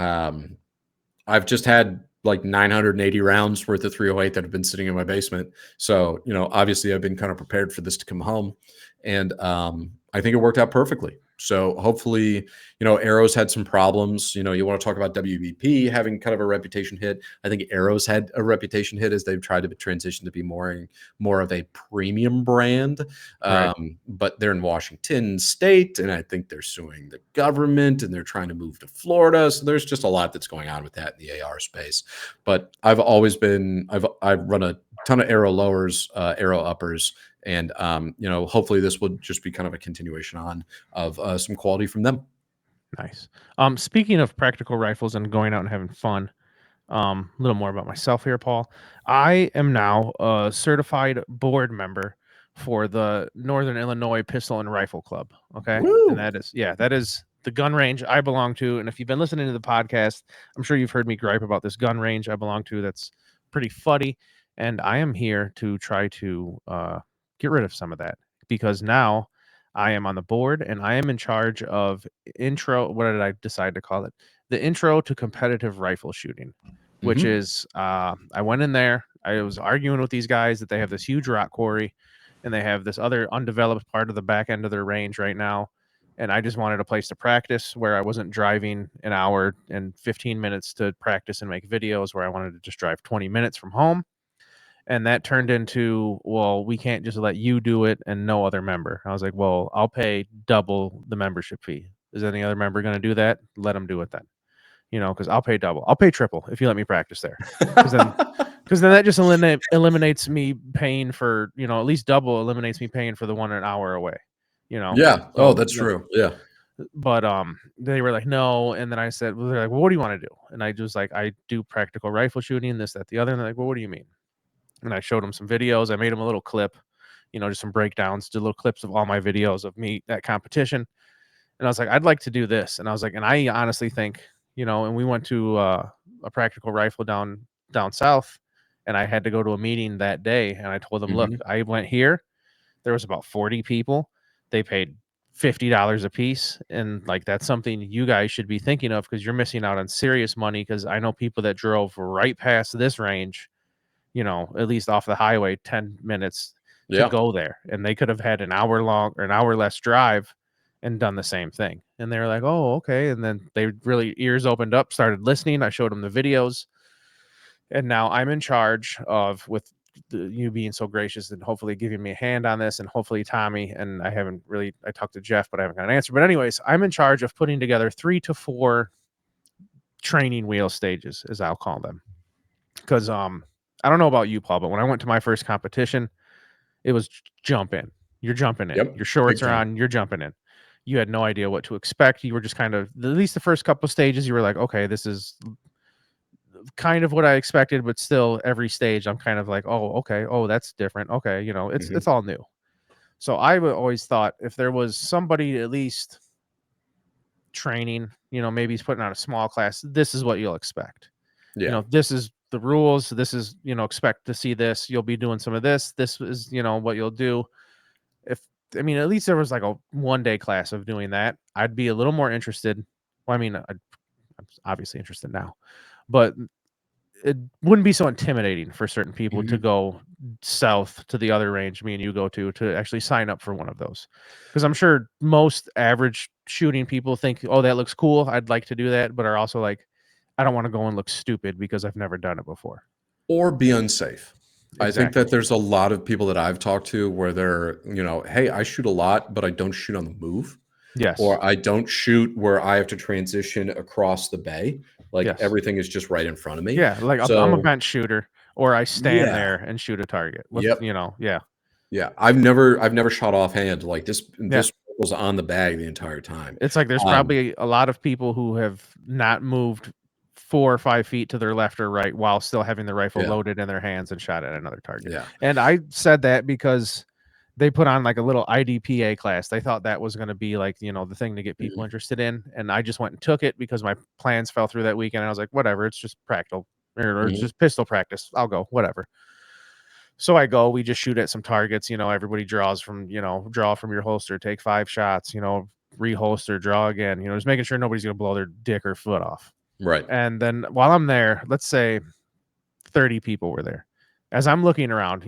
I've just had like 980 rounds worth of 308 that have been sitting in my basement. So, obviously I've been kind of prepared for this to come home. And I think it worked out perfectly. So hopefully, Arrows had some problems. You want to talk about WBP having kind of a reputation hit. I think Arrows had a reputation hit as they've tried to transition to be more of a premium brand. Right. But they're in Washington State, and I think they're suing the government, and they're trying to move to Florida. So there's just a lot that's going on with that in the AR space. But I've run a ton of arrow lowers, arrow uppers, and hopefully this will just be kind of a continuation on of some quality from them. Nice. Speaking of practical rifles and going out and having fun, a little more about myself here, Paul. I am now a certified board member for the Northern Illinois Pistol and Rifle Club. Okay. And Woo! that is the gun range I belong to. And if you've been listening to the podcast, I'm sure you've heard me gripe about this gun range I belong to. That's pretty fuddy. And I am here to try to get rid of some of that because now I am on the board and I am in charge of what did I decide to call it? The intro to competitive rifle shooting, which Mhm. is I went in there. I was arguing with these guys that they have this huge rock quarry and they have this other undeveloped part of the back end of their range right now. And I just wanted a place to practice where I wasn't driving an hour and 15 minutes to practice and make videos, where I wanted to just drive 20 minutes from home. And that turned into, well, we can't just let you do it and no other member. I was like, well, I'll pay double the membership fee. Is any other member going to do that? Let them do it then. Because I'll pay double. I'll pay triple if you let me practice there. Because then that just eliminates me paying for, at least double eliminates me paying for the 1 hour away. Yeah. Oh, So that's true. Yeah. but they were like, no. And then I said, well, they're like, well, what do you want to do? And I just like, I do practical rifle shooting, this, that, the other. And they're like, well, what do you mean? And I showed them some videos. I made them a little clip, just some breakdowns, did little clips of all my videos of me at competition. And I was like, I'd like to do this. And I was like, and I honestly think, and we went to a practical rifle down south, and I had to go to a meeting that day. And I told them, look, Mhm. I went here. There was about 40 people. They paid $50 a piece. And like, that's something you guys should be thinking of because you're missing out on serious money. Because I know people that drove right past this range, at least off the highway, 10 minutes to Yeah. go there. And they could have had an hour long or an hour less drive and done the same thing. And they were like, oh, okay. And then they really ears opened up, started listening. I showed them the videos. And now I'm in charge of, with you being so gracious and hopefully giving me a hand on this, and hopefully Tommy, and I talked to Jeff, but I haven't got an answer. But anyways, I'm in charge of putting together 3 to 4 training wheel stages, as I'll call them. Because I don't know about you, Paul, but when I went to my first competition, it was jump in. You're jumping in. Yep. Your Big shorts are time. on. You're jumping in. You had no idea what to expect. You were just kind of, at least the first couple of stages, you were like, okay, this is kind of what I expected, but still every stage I'm kind of like, oh, okay. Oh, that's different. Okay. It's Mhm. all new. So I always thought if there was somebody at least training, maybe he's putting on a small class, this is what you'll expect. Yeah. This is the rules. This is, expect to see this. You'll be doing some of this. This is, what you'll do. At least there was like a 1-day class of doing that, I'd be a little more interested. Well, I'm obviously interested now, but it wouldn't be so intimidating for certain people to Mhm. go south to the other range me and you go to actually sign up for one of those. Because I'm sure most average shooting people think, oh, that looks cool, I'd like to do that, but are also like, I don't want to go and look stupid because I've never done it before. Or be unsafe. I think that Exactly. there's a lot of people that I've talked to where they're, hey, I shoot a lot, but I don't shoot on the move, Yes. or I don't shoot where I have to transition across the bay. Like Yes. everything is just right in front of me. Yeah, like I'm a So bench shooter, or I stand yeah, there and shoot a target with, yep, yeah, yeah. I've never shot offhand. Like this yeah. was on the bag the entire time. It's like there's Um, probably a lot of people who have not moved 4 or 5 feet to their left or right while still having the rifle yeah, loaded in their hands and shot at another target. yeah. And I said that because they put on like a little IDPA class. They thought that was going to be like, the thing to get people Mhm, interested in. And I just went and took it because my plans fell through that weekend. I was like, whatever, it's just practical, or it's mhm. just pistol practice. I'll go, whatever. So I go, we just shoot at some targets, everybody draws from, draw from your holster, take 5 shots, reholster, draw again, just making sure nobody's going to blow their dick or foot off. Right. And then while I'm there, let's say 30 people were there. As I'm looking around,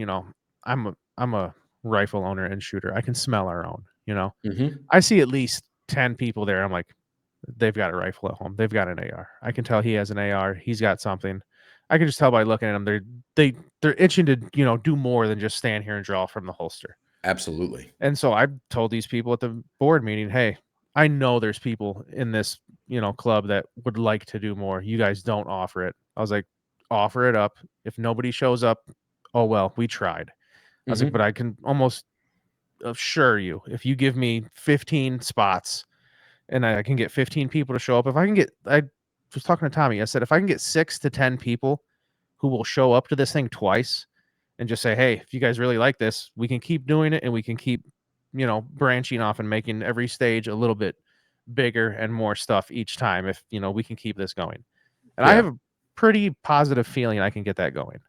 I'm a rifle owner and shooter. I can smell our own, Mhm. I see at least 10 people there. I'm like, they've got a rifle at home. They've got an AR. I can tell he has an AR. He's got something. I can just tell by looking at them. They're itching to, do more than just stand here and draw from the holster. Absolutely. And so I told these people at the board meeting, hey, I know there's people in this, club that would like to do more. You guys don't offer it. I was like, offer it up. If nobody shows up, oh well, we tried. I was like, but Mhm. I can almost assure you, if you give me 15 spots and I can get 15 people to show up, I was talking to Tommy. I said, if I can get 6 to 10 people who will show up to this thing twice and just say, hey, if you guys really like this, we can keep doing it and we can keep, branching off and making every stage a little bit bigger and more stuff each time if, we can keep this going. And I Yeah. have a pretty positive feeling I can get that going.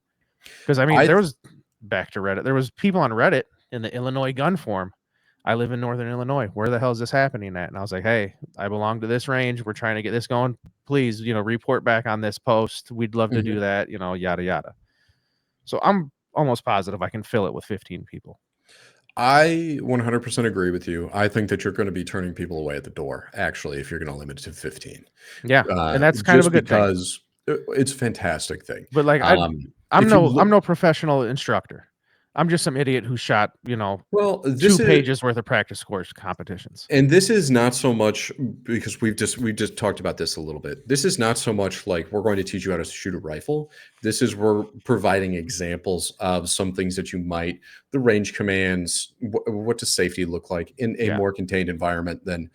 Because I mean, I there was back to Reddit. There was people on Reddit in the Illinois gun forum. I live in Northern Illinois. Where the hell is this happening at? And I was like, hey, I belong to this range. We're trying to get this going. Please, report back on this post. We'd love to do Mhm. that, yada, yada. So I'm almost positive I can fill it with 15 people. I 100% agree with you. I think that you're gonna be turning people away at the door, actually, if you're gonna limit it to 15. Yeah. And that's kind of a Just good thing. because it's a fantastic thing. But like If you I'm look no professional instructor. I'm just some idiot who shot, well, this 2 is pages worth of practice course competitions. and this is not so much because we just talked about this a little bit. This is not so much like we're going to teach you how to shoot a rifle. This is we're providing examples of some things that you might the range commands, what does safety look like in a Yeah. more contained environment than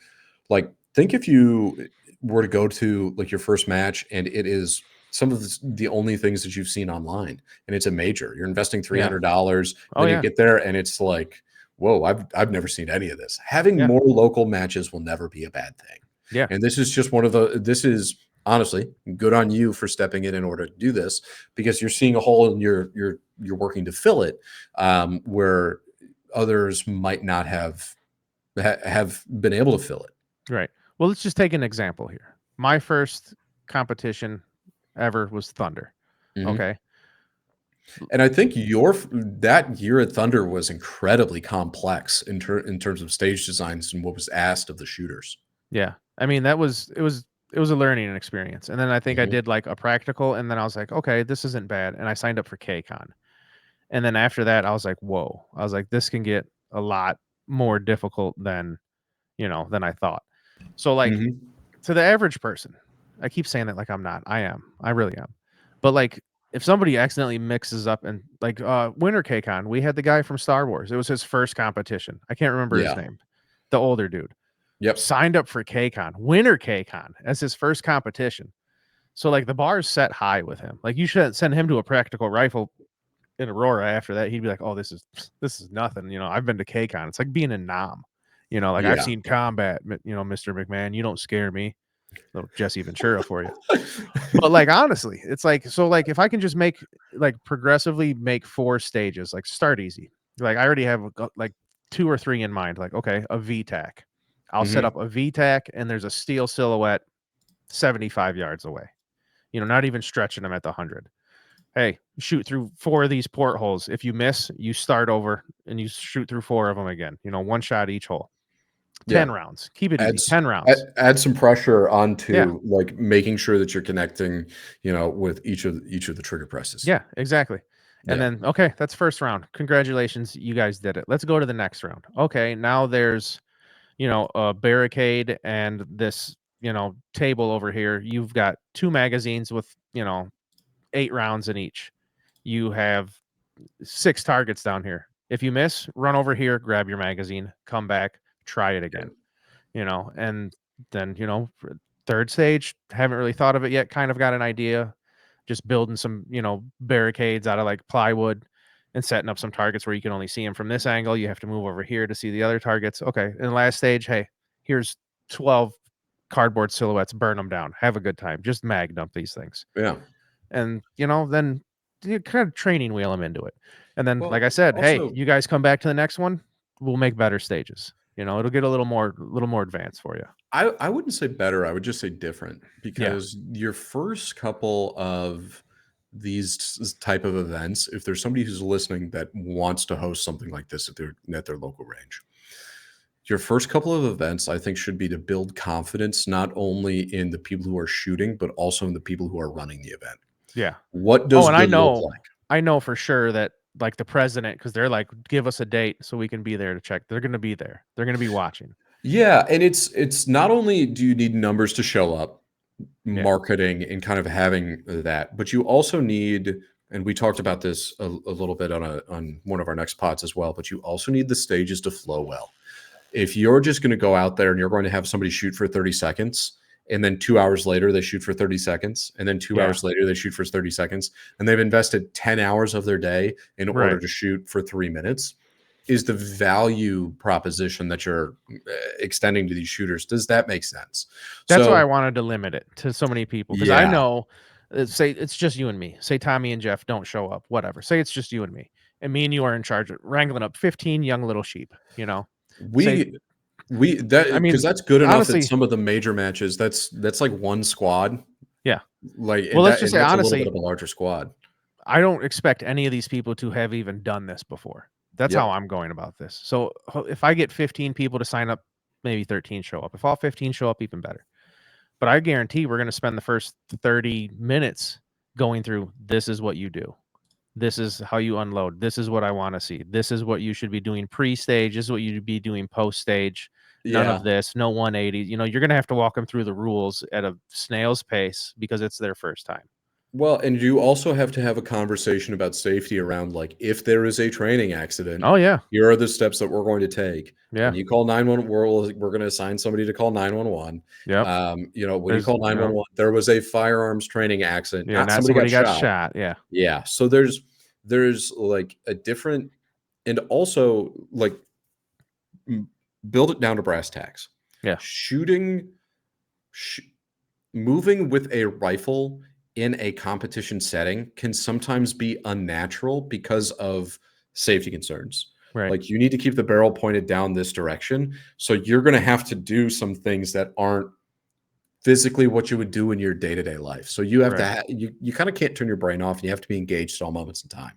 like think if you were to go to like your first match and it is some of the only things that you've seen online and it's a major. You're investing Yeah. $300, Oh then you yeah. get there and it's like whoa, I've never seen any of this. Having Yeah. more local matches will never be a bad thing. Yeah. And this is just one of the this is honestly good on you for stepping in order to do this because you're seeing a hole and you're working to fill it where others might not have been able to fill it. Right. Well, let's just take an example here. My first competition ever was Thunder. Mhm. Okay. And I think your that year at Thunder was incredibly complex in terms of stage designs and what was asked of the shooters. Yeah. I mean, it was a learning experience. And then I think I Mhm. did like a practical and then I was like, okay, this isn't bad. And I signed up for KCON. And then after that, I was like, whoa. I was like, this can get a lot more difficult than I thought. So like Mhm. to the average person, I keep saying that like I'm not. I am. I really am. But like if somebody accidentally mixes up and like Winter KCON, we had the guy from Star Wars. It was his first competition. I can't remember his Yeah. name. The older dude. Yep. Signed up for KCON, Winter KCON as his first competition. So like the bar is set high with him. Like you should send him to a practical rifle in Aurora after that. He'd be like, "Oh, this is nothing." I've been to KCON. It's like being in Nam. Like I've Yeah. seen combat. Mr. McMahon, you don't scare me. Little Jesse Ventura for you. But like honestly, it's like so like if I can just progressively make 4 stages, like start easy. Like I already have like 2 or 3 in mind. Like okay, a VTAC. I'll set Mhm. up a VTAC and there's a steel silhouette 75 yards away. Not even stretching them at the 100. Hey, shoot through 4 of these portholes. If you miss, you start over and you shoot through 4 of them again. 1 shot each hole. 10 Yeah. rounds. Keep it easy. Adds 10 rounds. add some pressure Yeah. onto, like, making sure that you're connecting, with each of the trigger presses. Yeah, exactly. And Yeah. then, okay, that's first round. Congratulations, you guys did it. Let's go to the next round. Okay, now there's, a barricade and this, table over here. You've got 2 magazines with, 8 rounds in each. You have 6 targets down here. If you miss, run over here, grab your magazine, come back, try it Yeah. again. And then, third stage, haven't really thought of it yet, kind of got an idea, just building some, barricades out of like plywood and setting up some targets where you can only see them from this angle. You have to move over here to see the other targets. Okay. In the last stage, hey, here's 12 cardboard silhouettes, burn them down, have a good time, just mag dump these things. Yeah. And, then you kind of training wheel them into it. And then, like I Well, said, hey, also you guys come back to the next one, we'll make better stages. It'll get a little more advanced for you. I wouldn't say better, I would just say different Yeah. because your first couple of these type of events, if there's somebody who's listening that wants to host something like this at their local range, your first couple of events, I think, should be to build confidence not only in the people who are shooting, but also in the people who are running the event. Yeah. What Oh, does and good look like? I know for sure that like the president, because they're like, give us a date so we can be there to check. They're going to be there. They're going to be watching. Yeah, and it's not only do you need numbers to show up, Yeah. marketing and kind of having that, but you also need, and we talked about this a little bit on one of our next pods as well, but you also need the stages to flow well. If you're just going to go out there and you're going to have somebody shoot for 30 seconds, and then 2 hours later they shoot for 30 seconds, and then 2 Yeah. hours later they shoot for 30 seconds, and they've invested 10 hours of their day in order Right. to shoot for 3 minutes, is the value proposition that you're extending to these shooters, does that make sense? That's why I So wanted to limit it to so many people, because I yeah, know, say it's just you and me. Say Tommy and Jeff don't show up, whatever. Say it's just you and me, and me and you are in charge of wrangling up 15 young little sheep. You know, say we that I because mean, that's good enough at honestly, some of the major matches. That's like one squad. yeah. Like Well, let's that, just and say that's a little bit honestly, of a larger squad. I don't expect any of these people to have even done this before. That's Yep. how I'm going about this. So if I get 15 people to sign up, maybe 13 show up. If all 15 show up, even better. But I guarantee we're going to spend the first 30 minutes going through, this is what you do. This is how you unload. This is what I want to see. This is what you should be doing pre-stage. This is what you should be doing post-stage. None Yeah. of this, no 180. You know, you're going to have to walk them through the rules at a snail's pace because it's their first time. Well, and you also have to have a conversation about safety around, like, if there is a training accident, Oh, yeah. here are the steps that we're going to take. Yeah. When you call 911, we're going to assign somebody to call 911. Yep. When you There's, call 911, there was a firearms training accident, yeah, not not somebody somebody got got shot. shot. Yeah. Yeah. So there's like a different, and also like build it down to brass tacks. Yeah. Moving with a rifle in a competition setting can sometimes be unnatural because of safety concerns. Right. Like, you need to keep the barrel pointed down this direction. So you're going to have to do some things that aren't physically what you would do in your day-to-day life. So you have Right. to, you kind of can't turn your brain off, and you have to be engaged at all moments in time.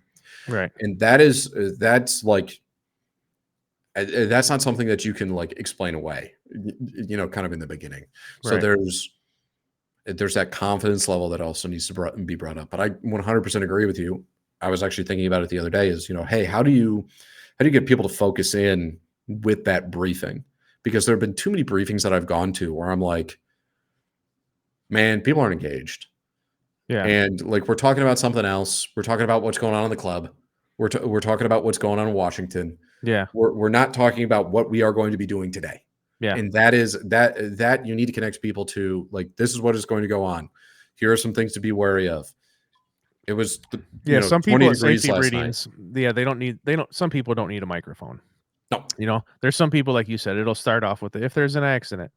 Right. And that's like, that's not something that you can like explain away, kind of in the beginning. So Right. there's that confidence level that also needs to be brought up. But I 100% agree with you. I was actually thinking about it the other day is, hey, how do you get people to focus in with that briefing? Because there have been too many briefings that I've gone to where I'm like, man, people aren't engaged. Yeah. And like, we're talking about something else. We're talking about what's going on in the club. We're talking about what's going on in Washington. Yeah. We're not talking about what we are going to be doing today. Yeah. And that is that you need to connect people to, like, this is what is going to go on. Here are some things to be wary of. It was some 20 people at degrees safety last readings, some people don't need a microphone. No. There's some people, like you said, it'll start off with if there's an accident.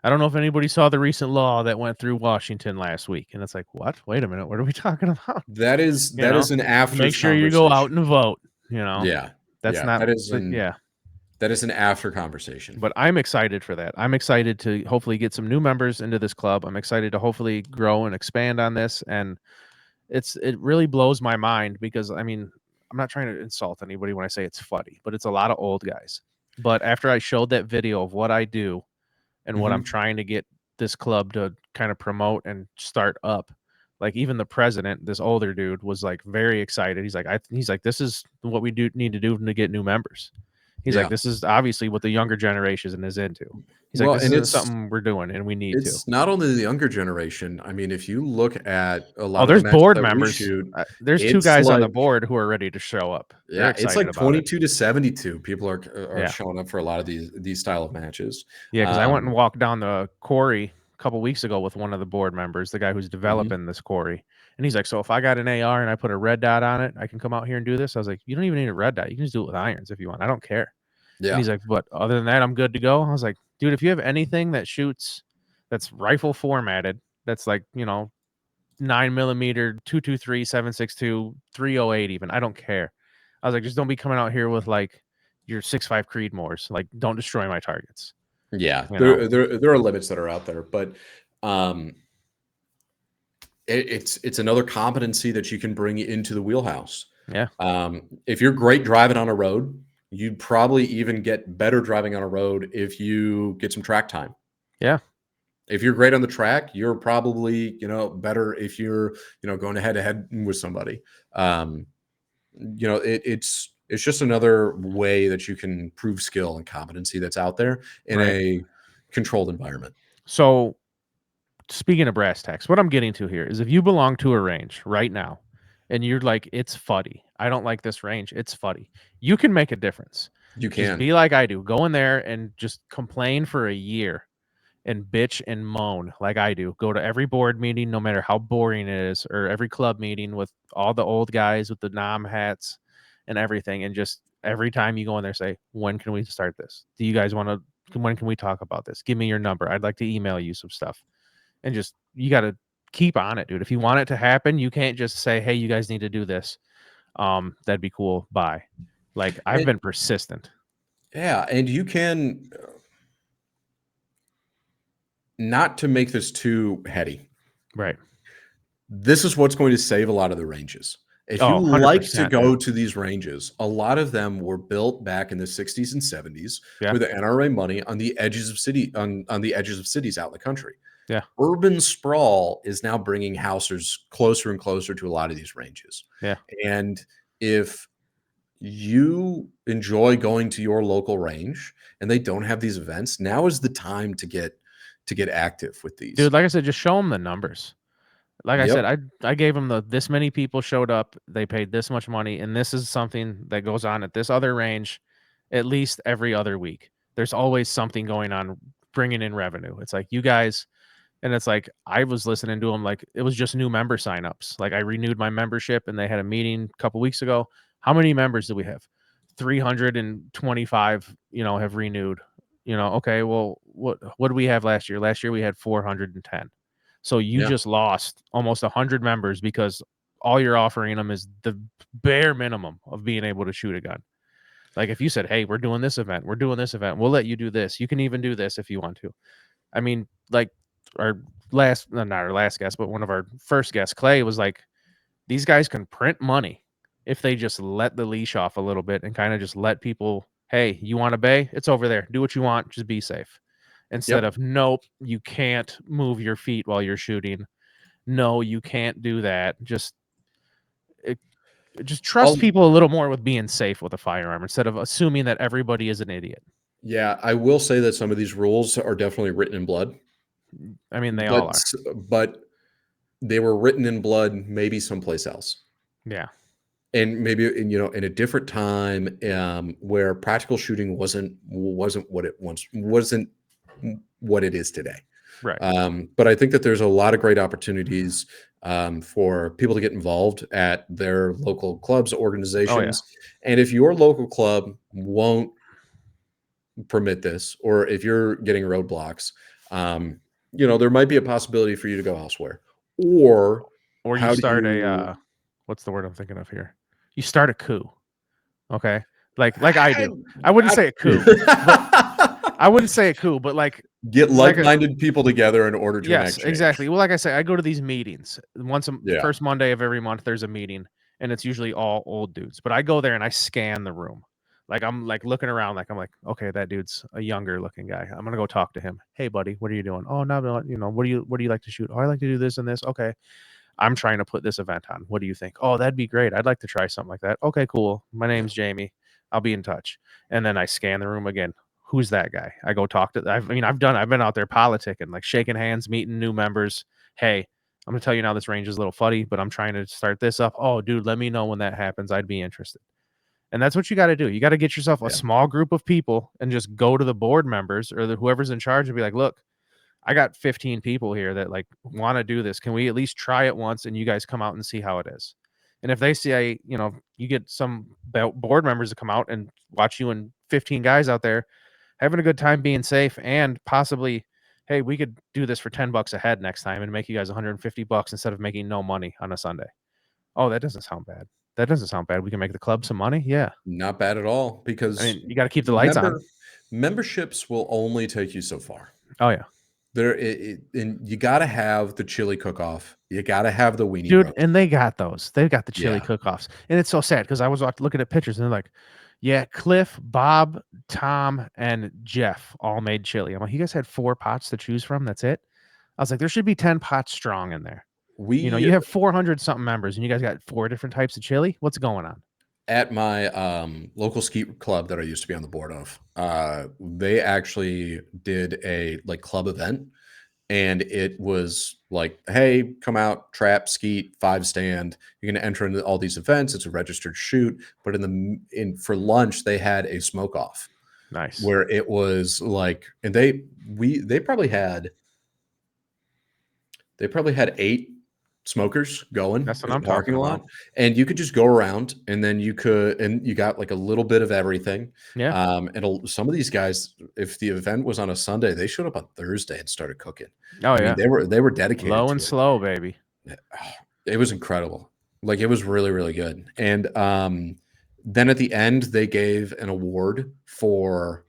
I don't know if anybody saw the recent law that went through Washington last week. And it's like, what? Wait a minute. What are we talking about? That is an after. Make sure you go out and vote. Yeah. That's not. That is an after conversation. But I'm excited for that. I'm excited to hopefully get some new members into this club. I'm excited to hopefully grow and expand on this. And it really blows my mind because, I mean, I'm not trying to insult anybody when I say it's funny, but it's a lot of old guys. But after I showed that video of what I do and what I'm trying to get this club to kind of promote and start up, like even the president, this older dude, was like very excited. He's like, this is what we need to do to get new members. He's like, this is obviously what the younger generation is into. He's like, this is something we're doing and we need to. It's not only the younger generation. I mean, if you look at a lot of there's the board members. There's two guys on the board who are ready to show up. Yeah, it's like 22 to 72 people are showing up for a lot of these style of matches. Yeah, because I went and walked down the quarry a couple weeks ago with one of the board members, the guy who's developing this quarry. And he's like, so if I got an AR and I put a red dot on it, I can come out here and do this? I was like, you don't even need a red dot. You can just do it with irons if you want. I don't care. Yeah. And he's like, but other than that, I'm good to go. I was like, dude, if you have anything that shoots, that's rifle formatted, that's like, 9mm, 223, 7.62, 308 even, I don't care. I was like, just don't be coming out here with like your 6.5 Creedmoors. Like, don't destroy my targets. Yeah, there are limits that are out there, but it's another competency that you can bring into the wheelhouse. Yeah. If you're great driving on a road, you'd probably even get better driving on a road if you get some track time. Yeah. If you're great on the track, you're probably, better if you're, going head to head with somebody. It's just another way that you can prove skill and competency that's out there in Right. a controlled environment. So speaking of brass tacks, what I'm getting to here is if you belong to a range right now and you're like, it's fuddy, I don't like this range, it's fuddy, you can make a difference. You Just can. be like I do. Go in there and just complain for a year and bitch and moan like I do. Go to every board meeting, no matter how boring it is, or every club meeting with all the old guys with the nom hats and everything. And just every time you go in there, say, when can we start this? Do you guys want to, when can we talk about this? Give me your number. I'd like to email you some stuff. And just, you got to keep on it, dude. If you want it to happen, you can't just say, hey, you guys need to do this. That'd be cool. Bye. Like I've been persistent. Yeah. And you can, not to make this too heady, Right. this is what's going to save a lot of the ranges. If you Oh, like to 100%, go dude. to these ranges, a lot of them were built back in the 60s and 70s Yeah. with the NRA money on the edges of cities out in the country. Yeah. Urban sprawl is now bringing housers closer and closer to a lot of these ranges. Yeah. And if you enjoy going to your local range and they don't have these events, now is the time to get active with these. Dude, like I said, just show them the numbers. Like I Yep. said, I gave them this many people showed up, they paid this much money, and this is something that goes on at this other range at least every other week. There's always something going on bringing in revenue. It's like you guys, and it's like I was listening to them like it was just new member signups. Like I renewed my membership and they had a meeting a couple weeks ago. How many members do we have? 325, have renewed. Okay, well, what did we have last year? Last year we had 410. So you Yeah. just lost almost 100 members because all you're offering them is the bare minimum of being able to shoot a gun. Like if you said, "Hey, we're doing this event. We're doing this event. We'll let you do this. You can even do this if you want to." I mean, like our not our last guest, but one of our first guests, Clay, was like, these guys can print money if they just let the leash off a little bit and kind of just let people, hey, you want a bay? It's over there. Do what you want. Just be safe. Instead Yep. of, nope, you can't move your feet while you're shooting. No, you can't do that. Just trust I'll people a little more with being safe with a firearm instead of assuming that everybody is an idiot. Yeah, I will say that some of these rules are definitely written in blood, I mean, they but all are. but they were written in blood maybe someplace else. Yeah. And maybe in a different time, where practical shooting wasn't what it once wasn't what it is today. Right. But I think that there's a lot of great opportunities for people to get involved at their local clubs, organizations. And if your local club won't permit this, or if you're getting roadblocks, there might be a possibility for you to go elsewhere. Or Or you how do start you? what's the word I'm thinking of here? You start a coup. Okay. Like I do. I wouldn't say a coup, but I wouldn't say a coup, but like Get like a like-minded people together in order to yes, enact exactly. change. Well, like I say, I go to these meetings Yeah. first Monday of every month. There's a meeting, and it's usually all old dudes. But I go there and I scan the room, like I'm like looking around, like I'm like, okay, that dude's a younger looking guy. I'm gonna go talk to him. Hey, buddy, what are you doing? Oh, no, what do you like to shoot? Oh, I like to do this and this. Okay, I'm trying to put this event on. What do you think? Oh, that'd be great. I'd like to try something like that. Okay, cool. My name's Jamie. I'll be in touch. And then I scan the room again. Who's that guy? I go talk to. I've been out there politicking, like shaking hands, meeting new members. Hey, I'm gonna tell you now, this range is a little fuddy, but I'm trying to start this up. Oh, dude, let me know when that happens. I'd be interested. And that's what you got to do. You got to get yourself a Yeah. small group of people and just go to the board members or whoever's in charge and be like, look, I got 15 people here that like want to do this. Can we at least try it once and you guys come out and see how it is? And if they say, you get some board members to come out and watch you and 15 guys out there having a good time being safe and possibly, hey, we could do this for $10 a head next time and make you guys $150 instead of making no money on a Sunday. Oh, that doesn't sound bad. That doesn't sound bad. We can make the club some money. Yeah. Not bad at all, I because mean, you got to keep the lights on. memberships will only take you so far. Oh, yeah. And you got to have the chili cook-off. You got to have the weenie Dude, roast. and they got those. They've got the chili Yeah. cook-offs, and it's so sad because I was looking at pictures, and they're like, "Yeah, Cliff, Bob, Tom, and Jeff all made chili." I'm like, "You guys had 4 pots to choose from? That's it?" I was like, "There should be 10 pots strong in there." You know, We you have 400 something members, and you guys got 4 different types of chili? What's going on? at my local ski club that I used to be on the board of, they actually did a like club event, and it was like, hey, come out, trap, skeet, 5 stand. You're going to enter into all these events. It's a registered shoot, but in for lunch they had a smoke off Nice. where it was like, and they probably had 8 smokers going That's what in the I'm parking talking lot, about. and you could just go around, and then you got like a little bit of everything. Yeah. Some of these guys, if the event was on a Sunday, they showed up on Thursday and started cooking. Oh, I mean, yeah. they were dedicated Low to and it. slow, baby. It was incredible. Like, it was really, really good. And then at the end, they gave an award for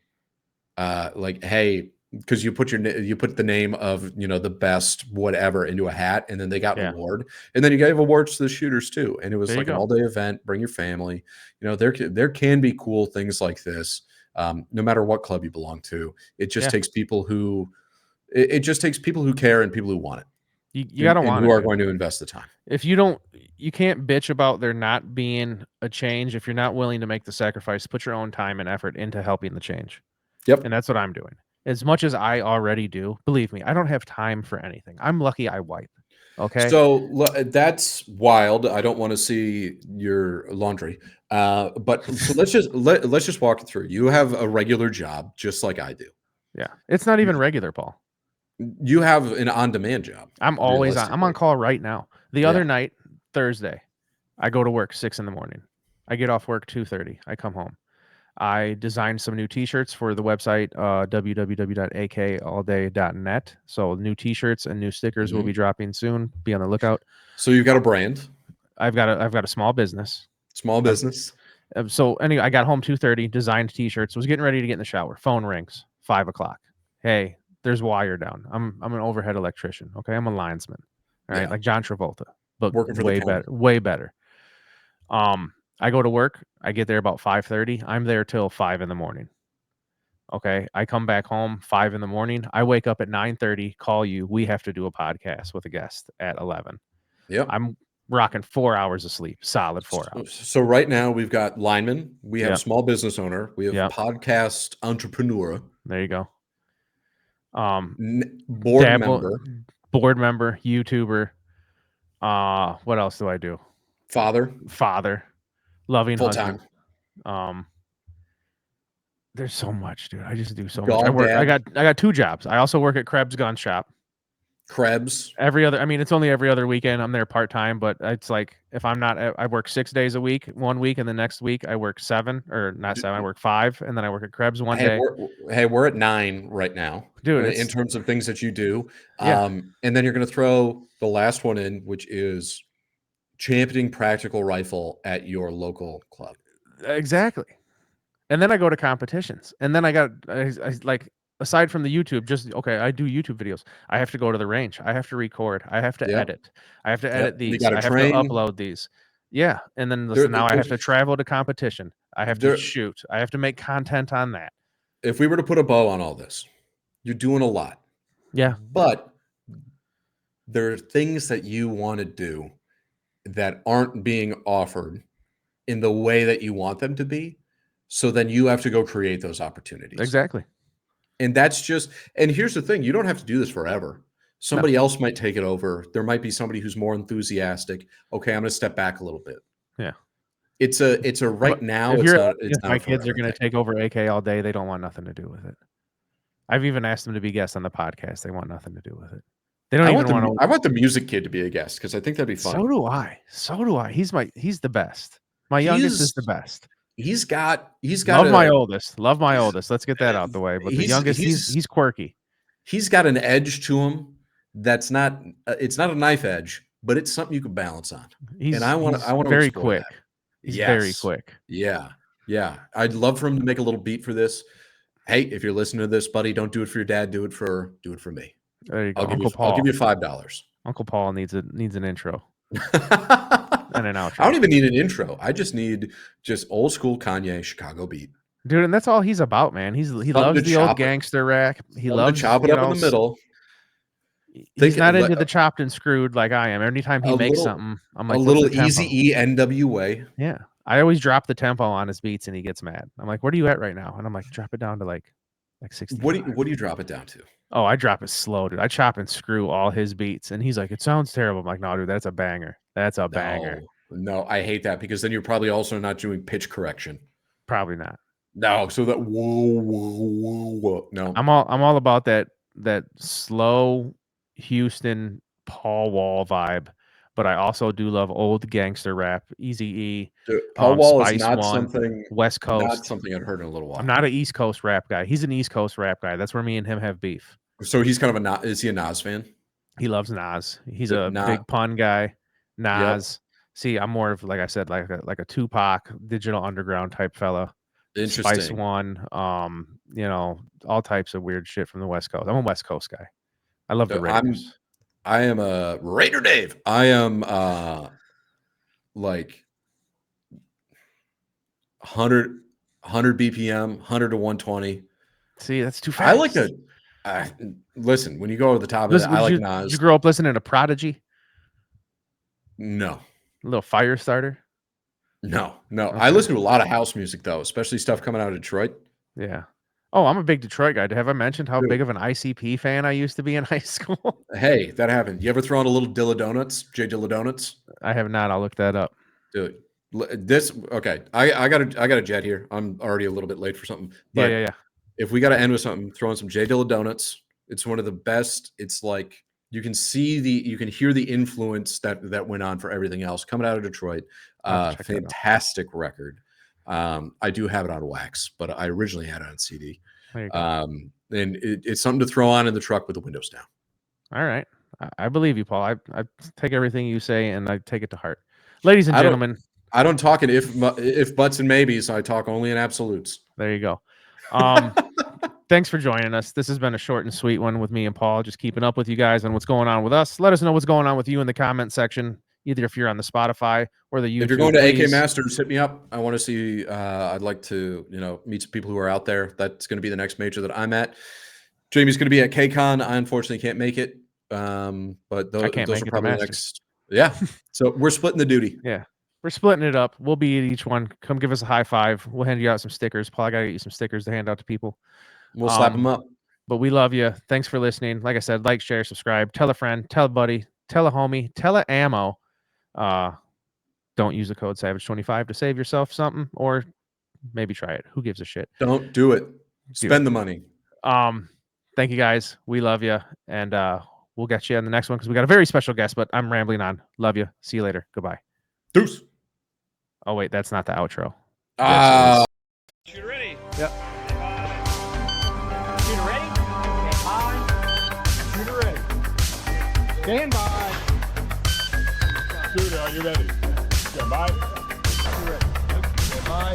like, hey, because you put you put the name of the best whatever into a hat, and then they got an Yeah. award, and then you gave awards to the shooters too, and it was There you like an go. all-day event. Bring your family. There can be cool things like this, no matter what club you belong to. It just Yeah. takes people who it just takes people who care and people who want it, You gotta and want who it, are dude. going to invest the time. If you don't you can't bitch about there not being a change if you're not willing to make the sacrifice, put your own time and effort into helping the change. And Yep. that's what I'm doing. As much as I already do, believe me, I don't have time for anything. I'm lucky I wipe. Okay? So that's wild. I don't want to see your laundry. But so let's just walk it through. You have a regular job, just like I do. Yeah. It's not even regular, Paul. You have an on-demand job, I'm always on. I'm on realistically. call right now. The Yeah. other night, Thursday, I go to work 6 in the morning. I get off work 2:30. I come home. I designed some new t-shirts for the website, www.akalday.net. So new t-shirts and new stickers will be Mhm. dropping soon. Be on the lookout. So you've got a brand, I've got a small business. small I've, business. so anyway, I got home 2:30, designed t-shirts, was getting ready to get in the shower. Phone rings, 5 o'clock. Hey, there's wire down. I'm an overhead electrician. Okay. I'm a linesman. All right. Yeah. Like John Travolta, but Working for the way county. better, way better. I go to work. I get there about 5:30. I'm there till 5 in the morning. Okay. I come back home 5 in the morning. I wake up at 9:30, call you. We have to do a podcast with a guest at 11. Yep. I'm rocking 4 hours of sleep, solid 4 hours. So right now we've got lineman, we have Yeah. small business owner, we have Yeah. podcast entrepreneur, There you go. board member, Board member, YouTuber. What else do I do? father, Loving full husband. time, There's so much, dude. I just do so much. dog I dad, got 2 jobs. I also work at Krebs Gun Shop. Krebs. It's only every other weekend. I'm there part-time, but it's like if I'm not, I work 6 days a week, 1 week, and the next week I work 7 or not 7, I work 5, and then I work at Krebs one Hey, day. we're at 9 right now, Dude, in it's terms of things that you do. yeah, And then you're going to throw the last one in, which is championing practical rifle at your local club. exactly. And then I go to competitions, and then I like aside from the YouTube, just okay, I do YouTube videos. I have to go to the range. I have to record. I have to Yep. edit. I have to Yep. edit You these. got to I have to train. upload these. Yeah, and then There, listen, now I have to there's, travel to competition. I have to there, shoot. I have to make content on that. if we were to put a bow on all this, you're doing a lot. Yeah, But there are things that you want to do that aren't being offered in the way that you want them to be. So then you have to go create those opportunities. exactly. And and here's the thing, you don't have to do this forever. No, Somebody else might take it over. There might be somebody who's more enthusiastic. Okay, I'm going to step back a little bit. yeah. It's a right But now, if it's you're not asking if a my kids are forever going to thing. take over AK all day, they don't want nothing to do with it. I've even asked them to be guests on the podcast. They want nothing to do with it. They don't even want to. I want the music kid to be a guest because I think that'd be fun. So do I. So do I. He's the best. My youngest is the best. He's got Love my oldest. Love my oldest. Let's get that out the way. But the he's youngest, he's quirky. he's got an edge to him that's not it's not a knife edge, but it's something you can balance on. He's I want to very explore quick. that. He's very Yes. quick. Yeah. Yeah. I'd love for him to make a little beat for this. Hey, if you're listening to this, buddy, don't do it for your dad, do it for me. There you go. I'll give Uncle you. I'll Paul. give you $5. Uncle Paul needs an intro and an outro. I don't even need an intro. I just need old school Kanye Chicago beat. Dude, and that's all he's about, man. He Something loves to the old chop it. gangster rap. He Something to loves, chop it up in the middle. He's not into the chopped and screwed like I am. Anytime he makes something, I'm like, a what's little the tempo? Easy-E NWA. Yeah. I always drop the tempo on his beats and he gets mad. I'm like, what are you at right now? And I'm like, drop it down to like 60. What do you drop it down to? Oh, I drop it slow, dude. I chop and screw all his beats. And he's like, it sounds terrible. I'm like, no, dude, that's a banger. That's a banger. No, I hate that because then you're probably also not doing pitch correction. Probably not. No, so that whoa. No. I'm all about that slow Houston Paul Wall vibe, but I also do love old gangster rap, Eazy-E. Paul Wall Spice is not One, something West Coast. Not something I've heard in a little while. I'm not an East Coast rap guy. He's an East Coast rap guy. That's where me and him have beef. So he's kind of is he a Nas fan? He loves Nas. He's a big pun guy. Nas. Yep. See, I'm more of, like I said, like a Tupac, Digital Underground type fella. Interesting. Spice One, all types of weird shit from the West Coast. I'm a West Coast guy. I love the Raiders. I am a Raider Dave. I am like 100 BPM, 100 to 120. See, that's too fast. I like to listen, when you go over the top of it, I like Nas. Did you grow up listening to Prodigy? No. A little fire starter? No. Okay. I listen to a lot of house music though, especially stuff coming out of Detroit. Yeah. Oh, I'm a big Detroit guy. Have I mentioned how big of an ICP fan I used to be in high school? Hey, that happened. You ever throw on a little Dilla Donuts? J Dilla Donuts? I have not. I'll look that up. Dude, okay. I got a jet here. I'm already a little bit late for something. But yeah. If we got to end with something, throw in some J Dilla Donuts. It's one of the best. It's like you can hear the influence that went on for everything else coming out of Detroit. Fantastic record. I do have it on wax, but I originally had it on CD. There you go. And it's something to throw on in the truck with the windows down. All right. I believe you, Paul. I take everything you say and I take it to heart. Ladies and gentlemen. I don't talk in if buts and maybes. I talk only in absolutes. There you go. Thanks for joining us. This has been a short and sweet one with me and Paul, just keeping up with you guys on what's going on with us. Let us know what's going on with you in the comment section, either if you're on the Spotify or the YouTube. If you're going to AK Masters, hit me up. I want to see, I'd like to, meet some people who are out there. That's going to be the next major that I'm at. Jamie's going to be at KCON. I unfortunately can't make it. But those are probably the next. Yeah. So we're splitting the duty. Yeah. We're splitting it up. We'll be at each one. Come give us a high five. We'll hand you out some stickers. Paul, I got to get you some stickers to hand out to people. We'll slap them up. But we love you. Thanks for listening. Like I said, like, share, subscribe. Tell a friend. Tell a buddy. Tell a homie. Tell a ammo. Don't use the code SAVAGE25 to save yourself something, or maybe try it. Who gives a shit? Don't do it. Spend the money. Thank you guys. We love you. And we'll get you on the next one because we got a very special guest, but I'm rambling on. Love you. See you later. Goodbye. Deuce. Oh, wait, that's not the outro. Shooter ready? Yep. Shooter ready? Okay, shooter ready. Stand by. Shooter, are you ready? Stand by. Shooter ready. Stand by.